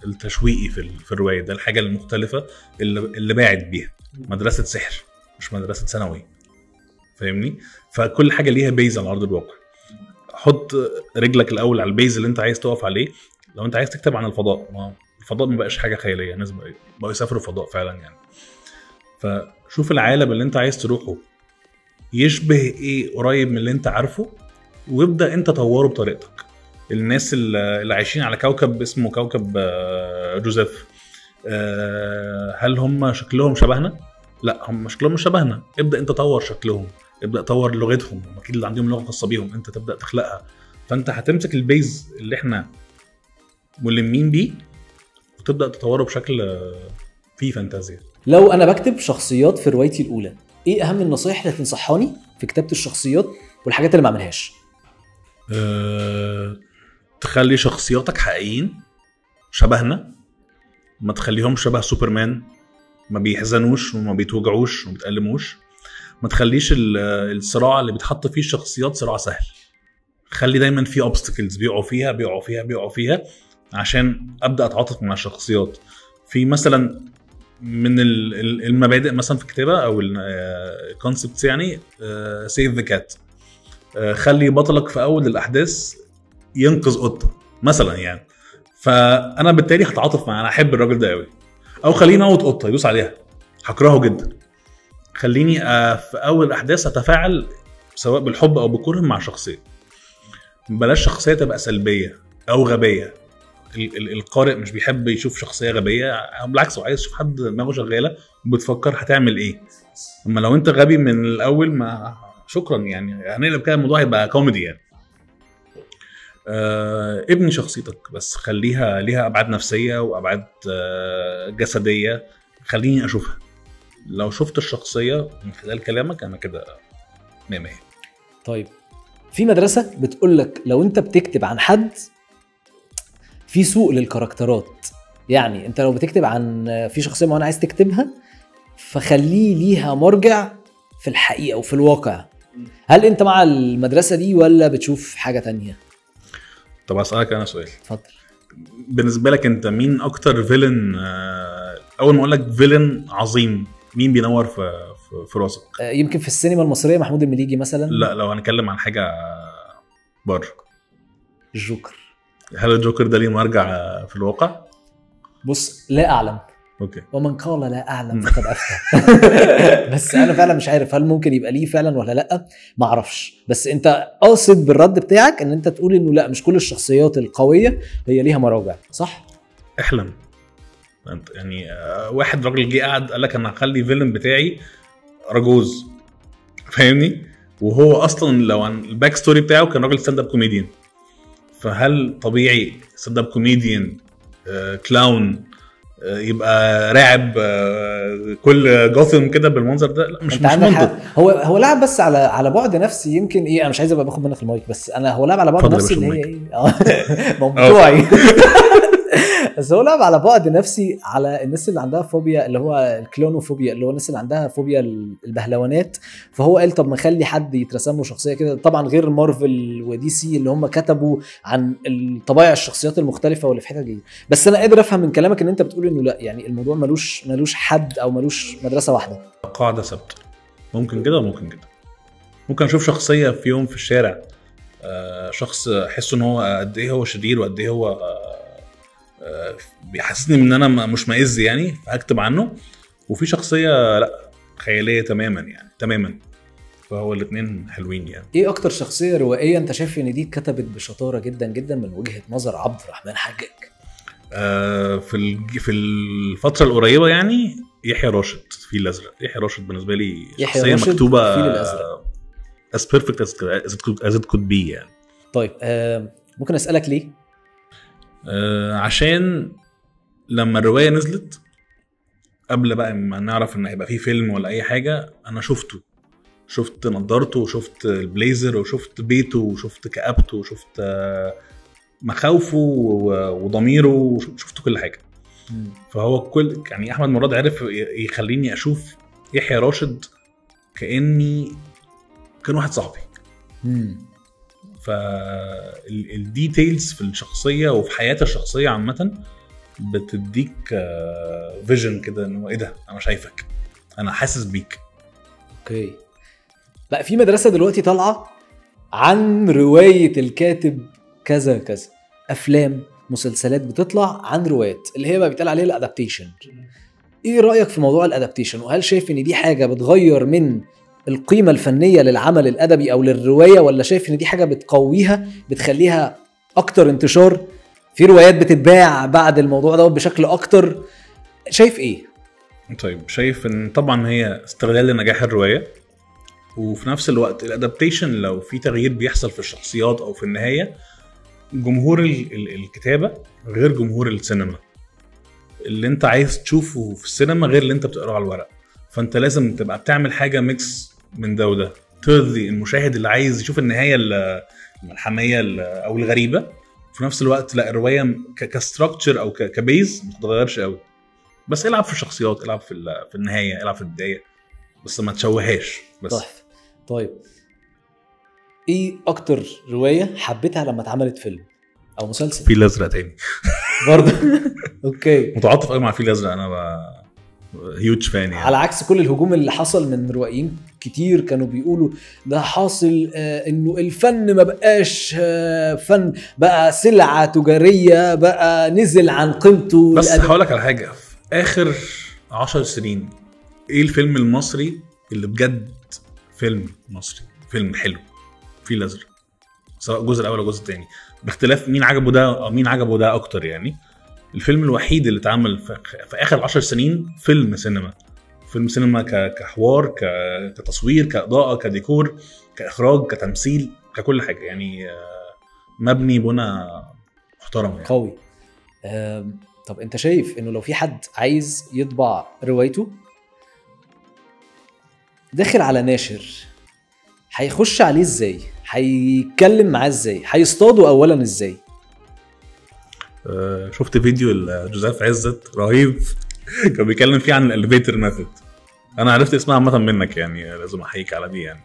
S2: التشويقي في الروايه، ده الحاجه المختلفه اللي باعت بيها. مدرسه سحر مش مدرسه ثانوي، فاهمني؟ فكل حاجه ليها بيز على ارض الواقع. حط رجلك الاول على البيز اللي انت عايز تقف عليه. لو انت عايز تكتب عن الفضاء، الفضاء ما بقاش حاجه خياليه، الناس بقوا يسافروا الفضاء فعلا يعني. فشوف العالم اللي انت عايز تروحه يشبه ايه قريب من اللي انت عارفه، وابدا انت طوره بطريقتك. الناس اللي عايشين على كوكب اسمه كوكب جوزيف، هل هم شكلهم شبهنا؟ لا، هم شكلهم مش شبهنا. ابدا انت طور شكلهم، ابدا طور لغتهم، اكيد اللي عندهم لغه خاصه بيهم انت تبدا تخلقها. فانت هتمسك البيز اللي احنا ملمين بيه وتبدا تطوره بشكل فيه فانتازيا.
S1: لو انا بكتب شخصيات في روايتي الاولى، ايه اهم النصايح اللي تنصحاني في كتابه الشخصيات والحاجات اللي ما اعملهاش؟
S2: تخلي شخصياتك حقيقيين شبهنا، ما تخليهم شبه سوبرمان، ما بيحزنوش وما بيتوجعوش وما بيتألموش. ما تخليش الصراع اللي بيتحط فيه الشخصيات صراع سهل. خلي دايما في obstacles بيقعوا فيها عشان ابدا اتعاطف مع الشخصيات. في مثلا من المبادئ مثلا في الكتابه او الكونسبتس، يعني سيف ذا كات، خلي بطلك في اول الاحداث ينقذ قطه مثلا يعني. فانا بالتالي هتعاطف معاه، انا احب الراجل ده قوي. او خليني اوت قطه يدوس عليها، هكرهه جدا. خليني في اول الاحداث اتفاعل سواء بالحب او بالكره مع شخصيه. بلاش شخصيه تبقى سلبيه او غبيه. القارئ مش بيحب يشوف شخصيه غبيه، بالعكس هو عايز يشوف حد دماغه شغاله وبتفكر هتعمل ايه. اما لو انت غبي من الاول، ما شكرا يعني، هنقلب كده الموضوع هيبقى كوميدي يعني. ابني شخصيتك بس خليها ليها ابعاد نفسيه وابعاد جسديه، خليني اشوفها. لو شفت الشخصيه من خلال كلامك انا كده 100.
S1: طيب في مدرسه بتقول لك لو انت بتكتب عن حد في سوق للكاركترات، يعني انت لو بتكتب عن في شخصيه معينه عايز تكتبها فخليه ليها مرجع في الحقيقه وفي الواقع. هل انت مع المدرسه دي ولا بتشوف حاجه تانية؟
S2: طب اسالك انا سؤال.
S1: اتفضل.
S2: بالنسبه لك انت مين اكتر فيلن، اول ما اقول لك فيلن عظيم مين بينور في راسك؟
S1: يمكن في السينما المصريه محمود المليجي مثلا.
S2: لا لو هنتكلم عن حاجه بره.
S1: الجوكر.
S2: هل الجوكر ده ليه مرجع في الواقع؟
S1: بص لا اعلم.
S2: اوكي.
S1: ومن قال لا اعلم فقد افتى. بس انا فعلا مش عارف هل ممكن يبقى ليه فعلا ولا لا، ما اعرفش. بس انت قاصد بالرد بتاعك ان انت تقول انه لا، مش كل الشخصيات القويه هي ليها مراجع، صح؟
S2: احلم انت يعني. واحد راجل جه قاعد قال لك انا هخلي فيلن بتاعي رجوز، فاهمني؟ وهو اصلا لو عن الباك ستوري بتاعه كان راجل ستاند اب كوميديان. فهل طبيعي ستاند اب كوميديان كلاون يبقى راعب كل جوثم كده بالمنظر ده؟ لا مش منطق.
S1: هو لعب بس على بعد نفسي. يمكن ايه، انا مش عايز ابقى باخد منك المايك، بس انا هو لعب على بعد نفسي اللي هي ايه موضوعي. بس هو لعب على بعد نفسي على الناس اللي عندها فوبيا، اللي هو الكلونوفوبيا، اللي هو الناس اللي عندها فوبيا البهلوانات. فهو قال طب ما خلي حد يترسم له شخصيه كده، طبعا غير مارفل ودي سي اللي هم كتبوا عن الطبائع الشخصيات المختلفه واللي في حته جديده. بس انا قادر افهم من كلامك ان انت بتقول انه لا، يعني الموضوع ملوش حد او ملوش مدرسه واحده،
S2: قاعده ثابته. ممكن كده وممكن كده. ممكن اشوف شخصيه في يوم في الشارع، شخص احس ان هو قد ايه هو شرير وقد ايه هو بيحسسني ان انا مش مائز يعني، هكتب عنه. وفي شخصيه لا، خياليه تماما يعني تماما. فهو الاثنين حلوين يعني.
S1: ايه اكتر شخصيه روائيه انت شايف ان دي اتكتبت بشطاره جدا جدا من وجهه نظر عبد الرحمن حجاج؟
S2: في الفتره القريبه يعني يحيى راشد في الازرق. يحيى راشد بالنسبه لي شخصيه مكتوبه as perfect as it could be يعني.
S1: طيب ممكن اسالك ليه؟
S2: عشان لما الروايه نزلت قبل بقى ما نعرف ان هيبقى فيه فيلم ولا اي حاجه، انا شفت نظارته وشفت البليزر وشفت بيته وشفت كآبته وشفت مخاوفه وضميره وشفت كل حاجه. فهو كل يعني احمد مراد عرف يخليني اشوف يحيى راشد كاني كان واحد صاحبي. فالديتيلز في الشخصيه وفي حياه الشخصيه عامه بتديك فيجن كده انه ايه ده، انا شايفك، انا حاسس بيك.
S1: اوكي. لا في مدرسه دلوقتي طالعه عن روايه الكاتب كذا كذا، افلام مسلسلات بتطلع عن روايات اللي هي بقى بيتقال عليها الادابتيشن. ايه رايك في موضوع الادابتيشن؟ وهل شايف ان دي حاجه بتغير من القيمه الفنيه للعمل الادبي او للروايه، ولا شايف ان دي حاجه بتقويها بتخليها اكتر انتشار؟ في روايات بتتباع بعد الموضوع ده بشكل اكتر، شايف ايه؟
S2: طيب شايف ان طبعا هي استغلال لنجاح الروايه، وفي نفس الوقت الادابتيشن لو في تغيير بيحصل في الشخصيات او في النهايه، جمهور الكتابه غير جمهور السينما. اللي انت عايز تشوفه في السينما غير اللي انت بتقراه على الورق. فانت لازم تبقى بتعمل حاجه ميكس من ده وده ترضي المشاهد اللي عايز يشوف النهايه الملحميه او الغريبه. في نفس الوقت لا الروايه كستراكتشر او كبيز ما تتغيرش قوي، بس العب في الشخصيات، العب في النهايه، العب في البدايه، بس ما تشوهاش بس.
S1: طيب ايه اكتر روايه حبيتها لما اتعملت فيلم او مسلسل؟
S2: الفيل الازرق تاني
S1: برضه. اوكي،
S2: متعاطف قوي مع الفيل الازرق، انا هيوج فان يعني.
S1: على عكس كل الهجوم اللي حصل من روائيين كتير كانوا بيقولوا ده حاصل انه الفن ما بقاش فن، بقى سلعة تجارية، بقى نزل عن قيمته.
S2: بس هقولك على حاجة، في اخر 10 سنين ايه الفيلم المصري اللي بجد فيلم مصري فيلم حلو؟ الفيل الازرق، سواء الجزء الاول او الجزء الثاني، باختلاف مين عجبه ده او مين عجبه ده اكتر. يعني الفيلم الوحيد اللي اتعمل في اخر 10 سنين فيلم سينما كحوار، كتصوير، كاضاءه، كديكور، كاخراج، كتمثيل، ككل حاجه، يعني مبني بنى محترم يعني.
S1: قوي. طب انت شايف انه لو في حد عايز يطبع روايته داخل على ناشر، هيخش عليه ازاي؟ هيتكلم معاه ازاي؟ هيصطاده اولا ازاي؟
S2: شفت فيديو لجوزيف عزت رهيب كان بيتكلم فيه عن الاليفيتر ميثود. انا عرفت اسمها عامه منك، يعني لازم احييك على دي. يعني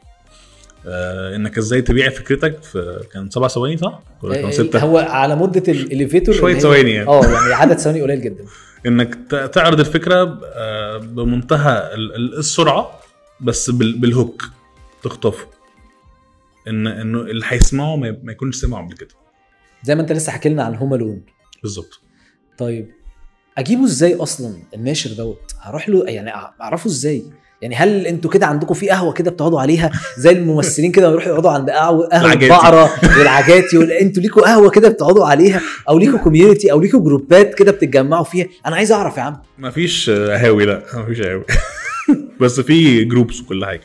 S2: انك ازاي تبيع فكرتك في كان 7 ثواني صح ولا كان 6؟
S1: هو على مده الاليفيتور
S2: شويه ثواني يعني.
S1: يعني عدد ثواني قليل جدا.
S2: انك تعرض الفكره بمنتهى السرعه، بس بالهوك تخطفه، انه اللي هيسمعه ما يكونش سمعه قبل كده،
S1: زي ما انت لسه حكي لنا عن هوم الون
S2: بالظبط.
S1: طيب اجيبه ازاي اصلا الناشر دوت؟ هروح له يعني اعرفه ازاي؟ يعني هل انتوا كده عندكم في قهوه كده بتقعدوا عليها زي الممثلين كده بيروحوا يقعدوا عند قهوه البعره والعجاتي انتوا ليكوا قهوه كده بتقعدوا عليها، او ليكوا كوميونتي، او ليكوا جروبات كده بتتجمعوا فيها؟ انا عايز اعرف يا عم.
S2: مفيش قهاوي، لا مفيش قهاوي بس في جروبس وكل حاجه.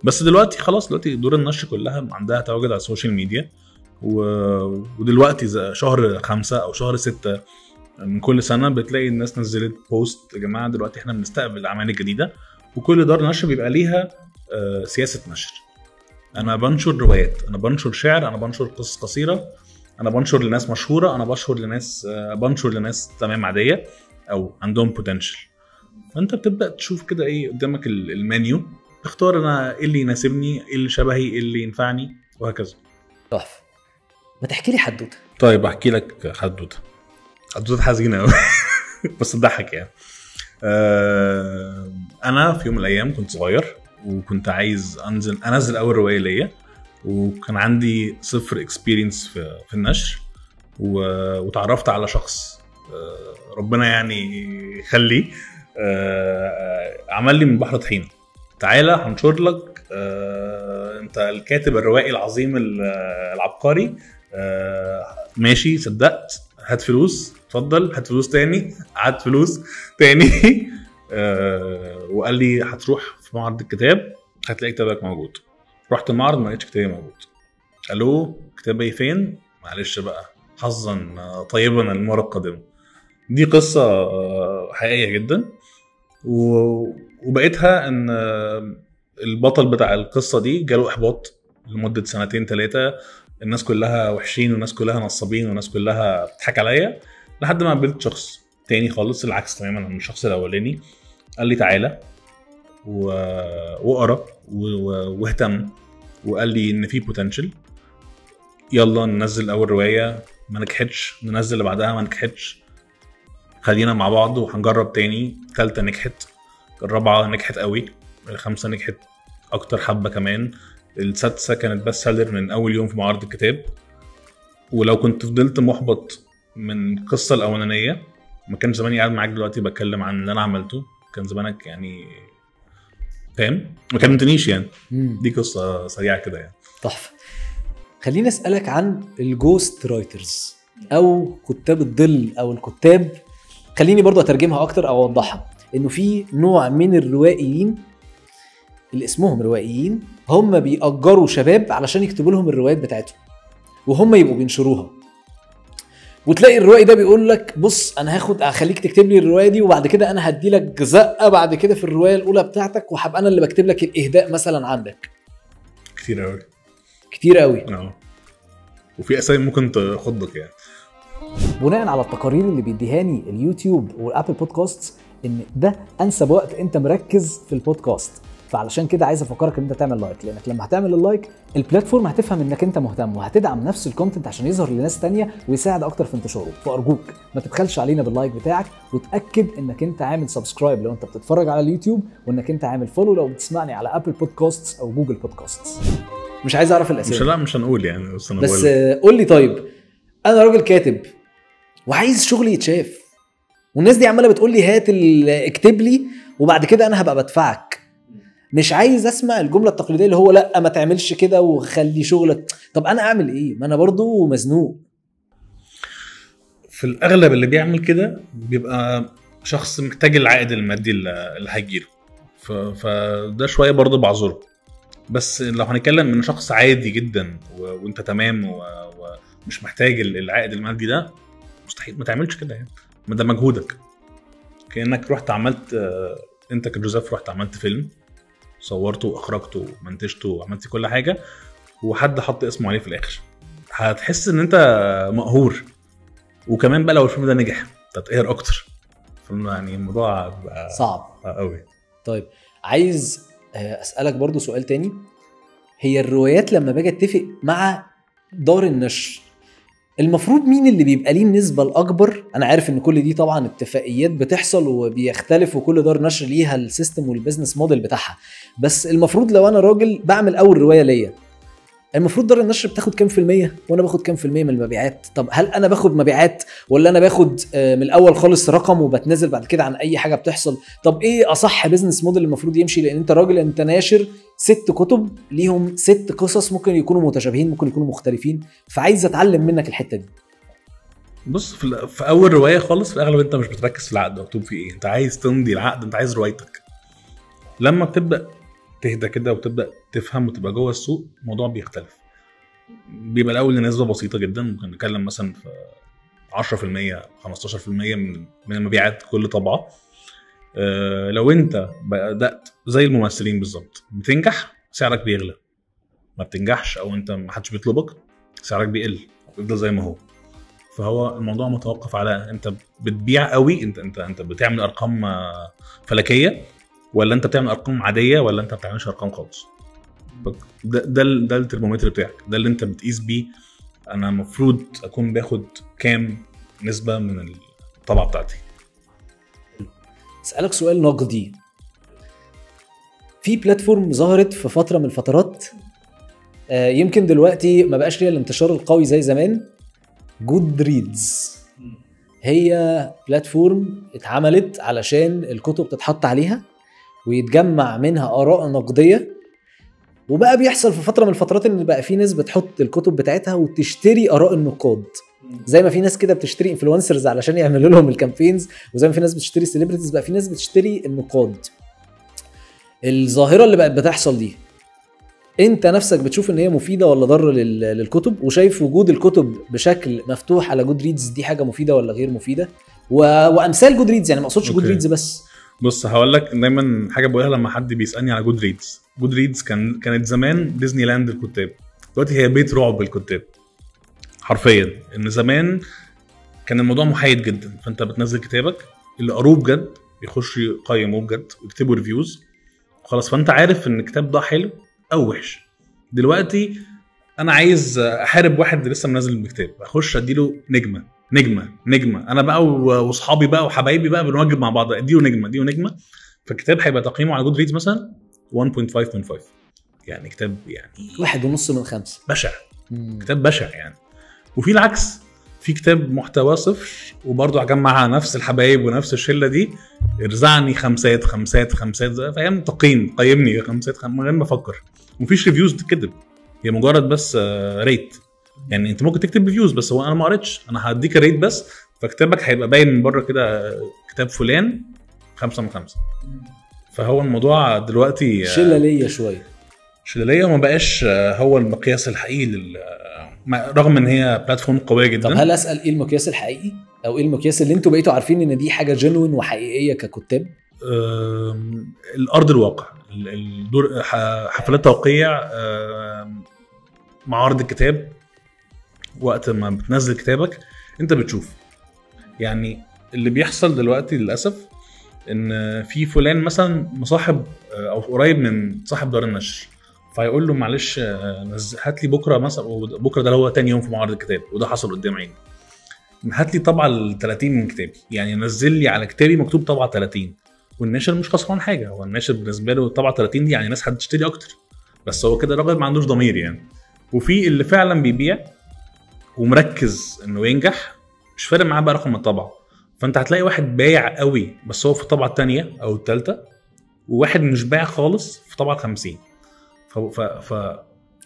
S2: بس دلوقتي خلاص، دلوقتي دور النشر كلها عندها تواجد على السوشيال ميديا، ودلوقتي شهر 5 او شهر 6 من كل سنه بتلاقي الناس نزلت بوست يا جماعه دلوقتي احنا بنستقبل الاعمال الجديده، وكل دار نشر بيبقى ليها سياسه نشر. انا بنشر روايات، انا بنشر شعر، انا بنشر قصص قصيره، انا بنشر لناس مشهوره، انا بنشر لناس تمام عاديه او عندهم بوتنشال. فانت بتبدا تشوف كده ايه قدامك المنيو، تختار انا ايه اللي يناسبني، ايه اللي شبهي، ايه اللي ينفعني، وهكذا.
S1: تحفه. ما تحكي لي حدوته.
S2: طيب احكي لك حدوته حزينه قوي بس تضحك يعني. انا في يوم من الايام كنت صغير وكنت عايز انزل اول روايه ليا، وكان عندي 0 اكسبيرينس في النشر، وتعرفت على شخص ربنا يعني يخليه عمل لي من بحر طحينه، تعالى هنشر لك انت الكاتب الروائي العظيم العبقري، ماشي صدقت، هات فلوس، اتفضل هات فلوس تاني، عاد فلوس تاني وقال لي هتروح في معرض الكتاب هتلاقي كتابك موجود. رحت المعرض ما لقيتش كتابي موجود. الو كتابي فين؟ معلش بقى حظا طيبا المره القادمه. دي قصه حقيقيه جدا، وبقيتها ان البطل بتاع القصه دي جاله احباط لمده 2-3 سنين، الناس كلها وحشين والناس كلها نصابين والناس كلها بتضحك عليا، لحد ما قابلت شخص تاني خالص العكس تماما من الشخص الاولاني، قال لي تعالى وقرا واهتم، وقال لي ان في بوتنشل، يلا ننزل اول روايه ما نجحتش، ننزل اللي بعدها ما نجحتش، خلينا مع بعض وهنجرب تاني. 3 نجحت، 4 نجحت قوي، 5 نجحت اكتر حبه كمان، 6 كانت بس سيلر من اول يوم في معرض الكتاب. ولو كنت فضلت محبط من القصه الاولانيه ما كان زماني قاعد معاك دلوقتي بتكلم عن اللي انا عملته، كان زمانك يعني فاهم ما كلمتنيش يعني. دي قصه سريعه كده يعني.
S1: تحفه. خليني اسالك عن الجوست رايترز او كتاب الظل او الكتاب، خليني برضو اترجمها اكتر او اوضحها، انه في نوع من الروائيين اللي اسمهم روائيين، هم بيأجروا شباب علشان يكتبوا لهم الروايات بتاعتهم وهم يبقوا بينشروها، وتلاقي الروائي ده بيقول لك بص انا هخليك تكتب لي الروايه دي، وبعد كده انا هدي لك زقه بعد كده في الروايه الاولى بتاعتك، وهبقى انا اللي بكتب لك الاهداء مثلا عندك.
S2: كتير قوي
S1: كتير قوي.
S2: وفي اسامي ممكن تخضك يعني.
S1: بناء على التقارير اللي بيديهاني اليوتيوب والابل بودكاست ان ده انسب وقت انت مركز في البودكاست، فعلشان كده عايز افكرك ان انت تعمل لايك، لانك لما هتعمل اللايك البلاتفورم هتفهم انك انت مهتم وهتدعم نفس الكونتنت عشان يظهر لناس تانية ويساعد اكتر في انتشاره. فارجوك ما تبخلش علينا باللايك بتاعك، وتاكد انك انت عامل سبسكرايب لو انت بتتفرج على اليوتيوب، وانك انت عامل فولو لو بتسمعني على ابل بودكاست او جوجل بودكاست. مش عايز اعرف الاسامي،
S2: مش هنقول يعني،
S1: بس قول لي طيب انا راجل كاتب وعايز شغلي يتشاف، والناس دي عماله بتقول لي هات اكتب لي وبعد كده انا هبقى بدفعك. مش عايز اسمع الجمله التقليديه اللي هو لا ما تعملش كده وخلي شغلك. طب انا اعمل ايه؟ ما انا برضو مزنوق.
S2: في الاغلب اللي بيعمل كده بيبقى شخص محتاج العائد المادي اللي هيجيله، فده شويه برضو بعذره. بس لو هنتكلم من شخص عادي جدا وانت تمام ومش محتاج العائد المادي ده، مستحيل ما تعملش كده يعني. ما ده مجهودك، كأنك رحت عملت انت كجوزيف رحت عملت فيلم، صورته واخرجته ومنتجته وعملت كل حاجه، وحد حط اسمه عليه في الاخر، هتحس ان انت مقهور. وكمان بقى لو الفيلم ده نجح تتقهر اكتر، يعني الموضوع بقى
S1: صعب
S2: قوي.
S1: طيب عايز اسالك برضو سؤال تاني. هي الروايات لما باجي اتفق مع دار النشر المفروض مين اللي بيبقى ليه النسبة الأكبر؟ أنا عارف إن كل دي طبعا اتفاقيات بتحصل وبيختلف، وكل دار نشر ليها السيستم والبزنس موديل بتاعها، بس المفروض لو أنا راجل بعمل أول رواية ليا، المفروض دار النشر بتاخد كام في المية وأنا باخد كام في المية من المبيعات؟ طب هل أنا باخد مبيعات ولا أنا باخد من الأول خالص رقم وبتنزل بعد كده عن أي حاجة بتحصل؟ طب إيه أصح بزنس موديل المفروض يمشي؟ لأن أنت راجل أنت ناشر 6 كتب ليهم 6 قصص، ممكن يكونوا متشابهين ممكن يكونوا مختلفين، فعايز أتعلم منك الحتة دي.
S2: بص، في اول روايه خالص في الاغلب انت مش بتركز في العقد مكتوب فيه ايه، انت عايز تمضي العقد، انت عايز روايتك. لما بتبدا تهدى كده وتبدا تفهم وتبقى جوه السوق، الموضوع بيختلف. بيبقى الاول لنسبه بسيطه جدا، ممكن نتكلم مثلا في 10% 15% من المبيعات كل طبعه. لو انت بدات زي الممثلين بالظبط، بتنجح سعرك بيغلى، ما بتنجحش او انت ما حدش بيطلبك سعرك بيقل بيفضل زي ما هو. فهو الموضوع متوقف على انت بتبيع قوي، انت بتعمل ارقام فلكيه، ولا انت بتعمل ارقام عاديه، ولا انت ما بتعملش ارقام خالص. ده الترمومتر بتاعك، ده اللي انت بتقيس بيه انا المفروض اكون باخد كام نسبه من الطبعه بتاعتي.
S1: اسالك سؤال نقدي. في بلاتفورم ظهرت في فتره من الفترات، يمكن دلوقتي ما بقاش ليها الانتشار القوي زي زمان، جودريدز. هي بلاتفورم اتعملت علشان الكتب تتحط عليها ويتجمع منها آراء نقدية، وبقى بيحصل في فترة من الفترات ان بقى في ناس بتحط الكتب بتاعتها وتشتري آراء النقاد، زي ما في ناس كده بتشتري انفلونسرز علشان يعملوا لهم الكامبينز، وزي ما في ناس بتشتري سيلبرتيز بقى في ناس بتشتري النقاد. الظاهرة اللي بقت بتحصل دي انت نفسك بتشوف ان هي مفيدة ولا ضر للكتب؟ وشايف وجود الكتب بشكل مفتوح على جودريدز دي حاجة مفيدة ولا غير مفيدة؟ وامثال جودريدز، يعني ما اقصدش جودريدز بس.
S2: بص هقول لك دايما حاجة بقولها لما حد بيسألني على جودريدز كانت زمان ديزني لاند الكتاب، دلوقتي هي بيت رعب الكتاب حرفيا. ان زمان كان الموضوع محايد جدا، فانت بتنزل كتابك اللي قروه بجد يخش يقيموه بجد ويكتبوا ريفيوز خلاص، فانت عارف ان الكتاب ده حلو او وحش. دلوقتي انا عايز احارب واحد لسه منزل الكتاب، اخش اديله نجمه انا بقى واصحابي بقى وحبايبي بقى بنواجب مع بعض، اديله نجمه، فالكتاب هيبقى تقييمه على جودريدز مثلا 1.5 من 5، يعني كتاب يعني
S1: 1.5 من 5،
S2: بشع. كتاب بشع يعني. وفي العكس، في كتاب محتوى صفر وبرضه هجمع نفس الحبايب ونفس الشله دي، ارزعني خمسات فاهم، قيمني خمسات من غير ما افكر. ومفيش ريفيوز بتكتب، هي مجرد بس ريت. يعني انت ممكن تكتب ريفيوز بس هو انا ما قريتش، انا هديك ريت بس، فكتابك هيبقى باين من بره كده كتاب فلان 5 من 5. فهو الموضوع دلوقتي
S1: شلاليه شويه،
S2: وما بقاش هو المقياس الحقيقي رغم ان هي بلاتفورم قويه جدا.
S1: طب هل اسال ايه المقياس الحقيقي او ايه المقياس اللي انتوا بقيتوا عارفين ان دي حاجه جنوين وحقيقيه ككتاب؟
S2: الارض الواقع، الدور، حفلات توقيع، معارض الكتاب، وقت ما بتنزل كتابك انت بتشوف. يعني اللي بيحصل دلوقتي للاسف ان في فلان مثلا مصاحب او قريب من صاحب دار النشر، فيقول له معلش هات لي بكره مثلا، وبكره ده هو تاني يوم في معرض الكتاب، وده حصل قدام عيني، هات لي طبعه ال 30 من كتابي، يعني نزل لي على كتابي مكتوب طبعه 30، والناشر مش خسران حاجه، هو الناشر بالنسبه له طبعه 30 دي يعني ناس هتشتري اكتر، بس هو كده الراجل ما عندوش ضمير يعني. وفي اللي فعلا بيبيع ومركز انه ينجح، مش فارق معاه بقى رقم الطبعه، فانت هتلاقي واحد بايع قوي بس هو في الطبعه الثانيه او الثالثه، وواحد مش بايع خالص في طبعه 50.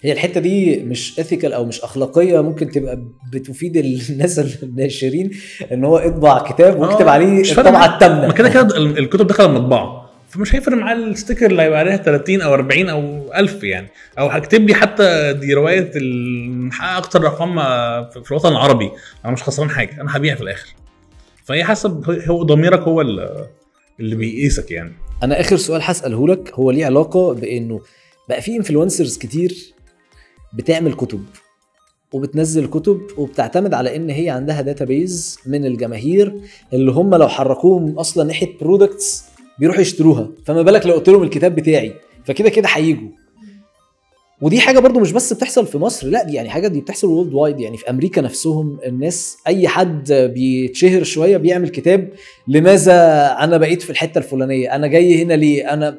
S1: هي الحته دي مش اثيكال او مش اخلاقيه، ممكن تبقى بتفيد الناس الناشرين ان هو اطبع كتاب واكتب عليه الطبعه الثامنه،
S2: ما كده كده الكتب دخل المطبعه، فمش هيفرق معاه الستيكر اللي هيبقى عليها 30 او 40 او 1000 يعني، او هكتب لي حتى دي روايه محقق اكتر رقم في الوطن العربي، انا مش خسران حاجه، انا هبيع في الاخر. فهي حسب، هو ضميرك هو اللي بيقيسك يعني.
S1: انا اخر سؤال هساله لك هو ليه علاقه بانه بقى في انفلونسرز كتير بتعمل كتب وبتنزل كتب وبتعتمد على ان هي عندها داتابيز من الجماهير اللي هم لو حركوهم اصلا ناحيه برودكتس بيروحوا يشتروها، فما بالك لو قلت لهم الكتاب بتاعي، فكده كده هيجوا. ودي حاجه برضو مش بس بتحصل في مصر، لا دي يعني حاجه دي بتحصل وورلد وايد، يعني في امريكا نفسهم الناس اي حد بيتشهر شويه بيعمل كتاب، لماذا انا بقيت في الحته الفلانيه، انا جاي هنا ليه، انا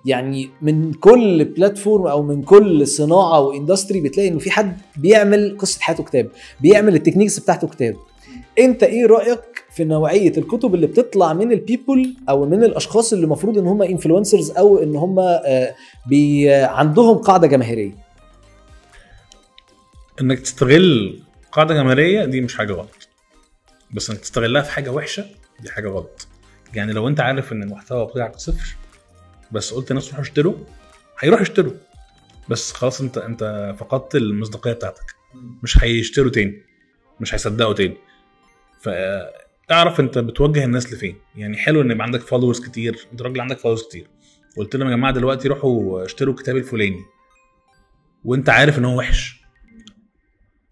S1: يعني من كل بلاتفورم او من كل صناعه واندستري بتلاقي انه في حد بيعمل قصه حياته كتاب، بيعمل التكنيكس بتاعته كتاب. انت ايه رايك في نوعيه الكتب اللي بتطلع من البيبل او من الاشخاص اللي المفروض ان هم انفلونسرز او ان هم عندهم قاعده جماهيريه؟
S2: انك تستغل قاعده جماهيريه دي مش حاجه غلط، بس انك تستغلها في حاجه وحشه دي حاجه غلط. يعني لو انت عارف ان المحتوى بتاعك صفر بس قلت الناس روحوا اشتروا، هيروحوا يشتروا، بس خلاص انت فقدت المصداقيه بتاعتك، مش هيشتروا تاني، مش هيصدقوا تاني. فاعرف انت بتوجه الناس لفين. يعني حلو ان يبقى عندك فولورز كتير، انت راجل عندك فولورز كتير، قلت لهم يا جماعه دلوقتي روحوا اشتروا الكتاب الفلاني، وانت عارف ان هو وحش،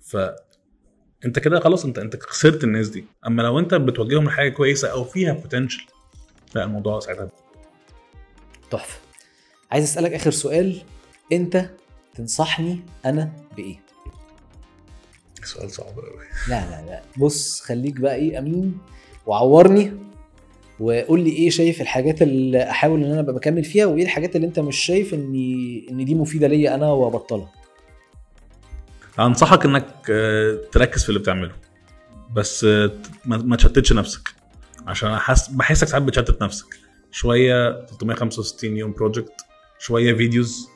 S2: فانت كده خلاص انت خسرت الناس دي. اما لو انت بتوجههم لحاجه كويسه او فيها بوتنشال، لا الموضوع ساعتها
S1: تحفه. عايز اسالك اخر سؤال، انت تنصحني انا بايه؟
S2: سؤال صعب قوي.
S1: لا بص، خليك بقى ايه امين وعورني وقول لي ايه شايف الحاجات اللي احاول ان انا ابقى بكمل فيها، وايه الحاجات اللي انت مش شايف ان دي مفيده ليا انا وابطلها.
S2: انصحك انك تركز في اللي بتعمله، بس ما تشتتش نفسك، عشان بحسك ساعات بتشتت نفسك شويه. 365 يوم بروجكت، شويه فيديوز،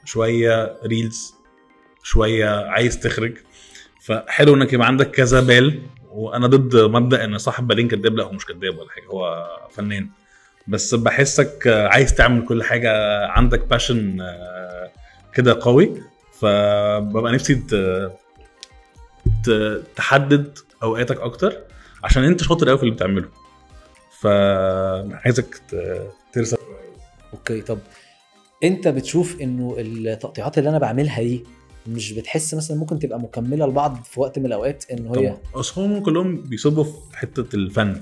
S2: شويه ريلز، شويه عايز تخرج، فحلو انك يبقى عندك كذا بال. وانا ضد مبدا ان صاحب بالين كداب، لا هو مش كداب ولا حاجه، هو فنان، بس بحسك عايز تعمل كل حاجه، عندك باشن كده قوي، فببقى نفسي تحدد اوقاتك اكتر عشان انت شاطر قوي في اللي بتعمله، فعايزك ترسل.
S1: اوكي، طب انت بتشوف انه التقطيعات اللي انا بعملها دي مش بتحس مثلا ممكن تبقى مكمله لبعض في وقت من الاوقات؟ انه هي
S2: اصلا كلهم بيصبوا في حته الفن،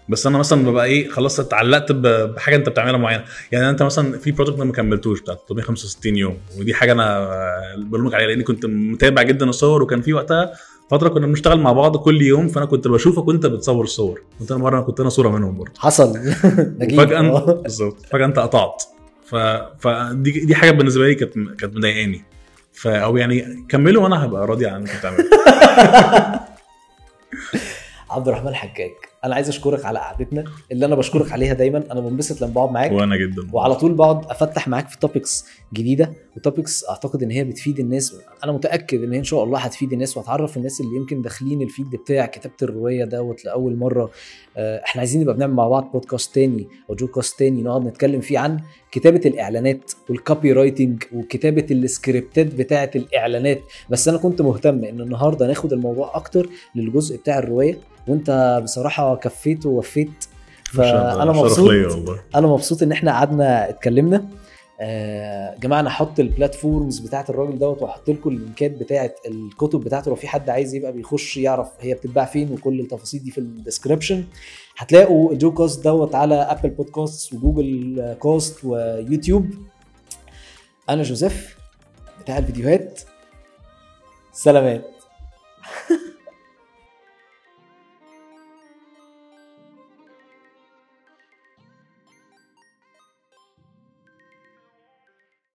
S2: بس انا مثلا ببقى ايه خلاص اتعلقت بحاجه انت بتعملها معينه. يعني انت مثلا في بروجكت انا ما كملتوش بتاع 365 يوم، ودي حاجه انا بلومك عليها لاني كنت متابع جدا الصور، وكان في وقتها فتره كنا بنشتغل مع بعض كل يوم، فانا كنت بشوفك وانت بتصور الصور، كنت انا مره كنت انا صوره منهم برضه
S1: حصل
S2: فجاه بالظبط، فجاه انت قطعت، فدي حاجه بالنسبه لي كانت مضايقاني، او يعني كملوا وانا هبقى راضي عن اللي انت بتعمله.
S1: عبد الرحمن حجاج، انا عايز اشكرك على قعدتنا اللي انا بشكرك عليها دايما. انا بنبسط لما بقعد معاك،
S2: وانا جدا
S1: وعلى طول بقعد افتح معاك في توبكس جديده، وتوبكس اعتقد ان هي بتفيد الناس. انا متاكد ان هي ان شاء الله هتفيد الناس وهتعرف الناس اللي يمكن داخلين الفيد بتاع كتابه الروايه دوت لاول مره. احنا عايزين نبقى بنعمل مع بعض بودكاست تاني او جوكاست تاني نقعد نتكلم فيه عن كتابه الاعلانات والكوبي رايتنج وكتابه السكريبتات بتاعه الاعلانات. بس انا كنت مهتم ان النهارده ناخد الموضوع اكتر للجزء بتاع الروايه، وانت بصراحه كفيت ووفيت. فانا مبسوط، انا مبسوط ان احنا قعدنا اتكلمنا. جماعه انا هحط البلاتفورمز بتاعه الراجل دوت، وهحط لكم اللينكات بتاعه الكتب بتاعته لو في حد عايز يبقى بيخش يعرف هي بتتباع فين، وكل التفاصيل دي في الديسكريبشن. هتلاقوا جو كاست دوت على ابل بودكاست وجوجل كاست ويوتيوب. انا جوزيف بتاع الفيديوهات، سلامات.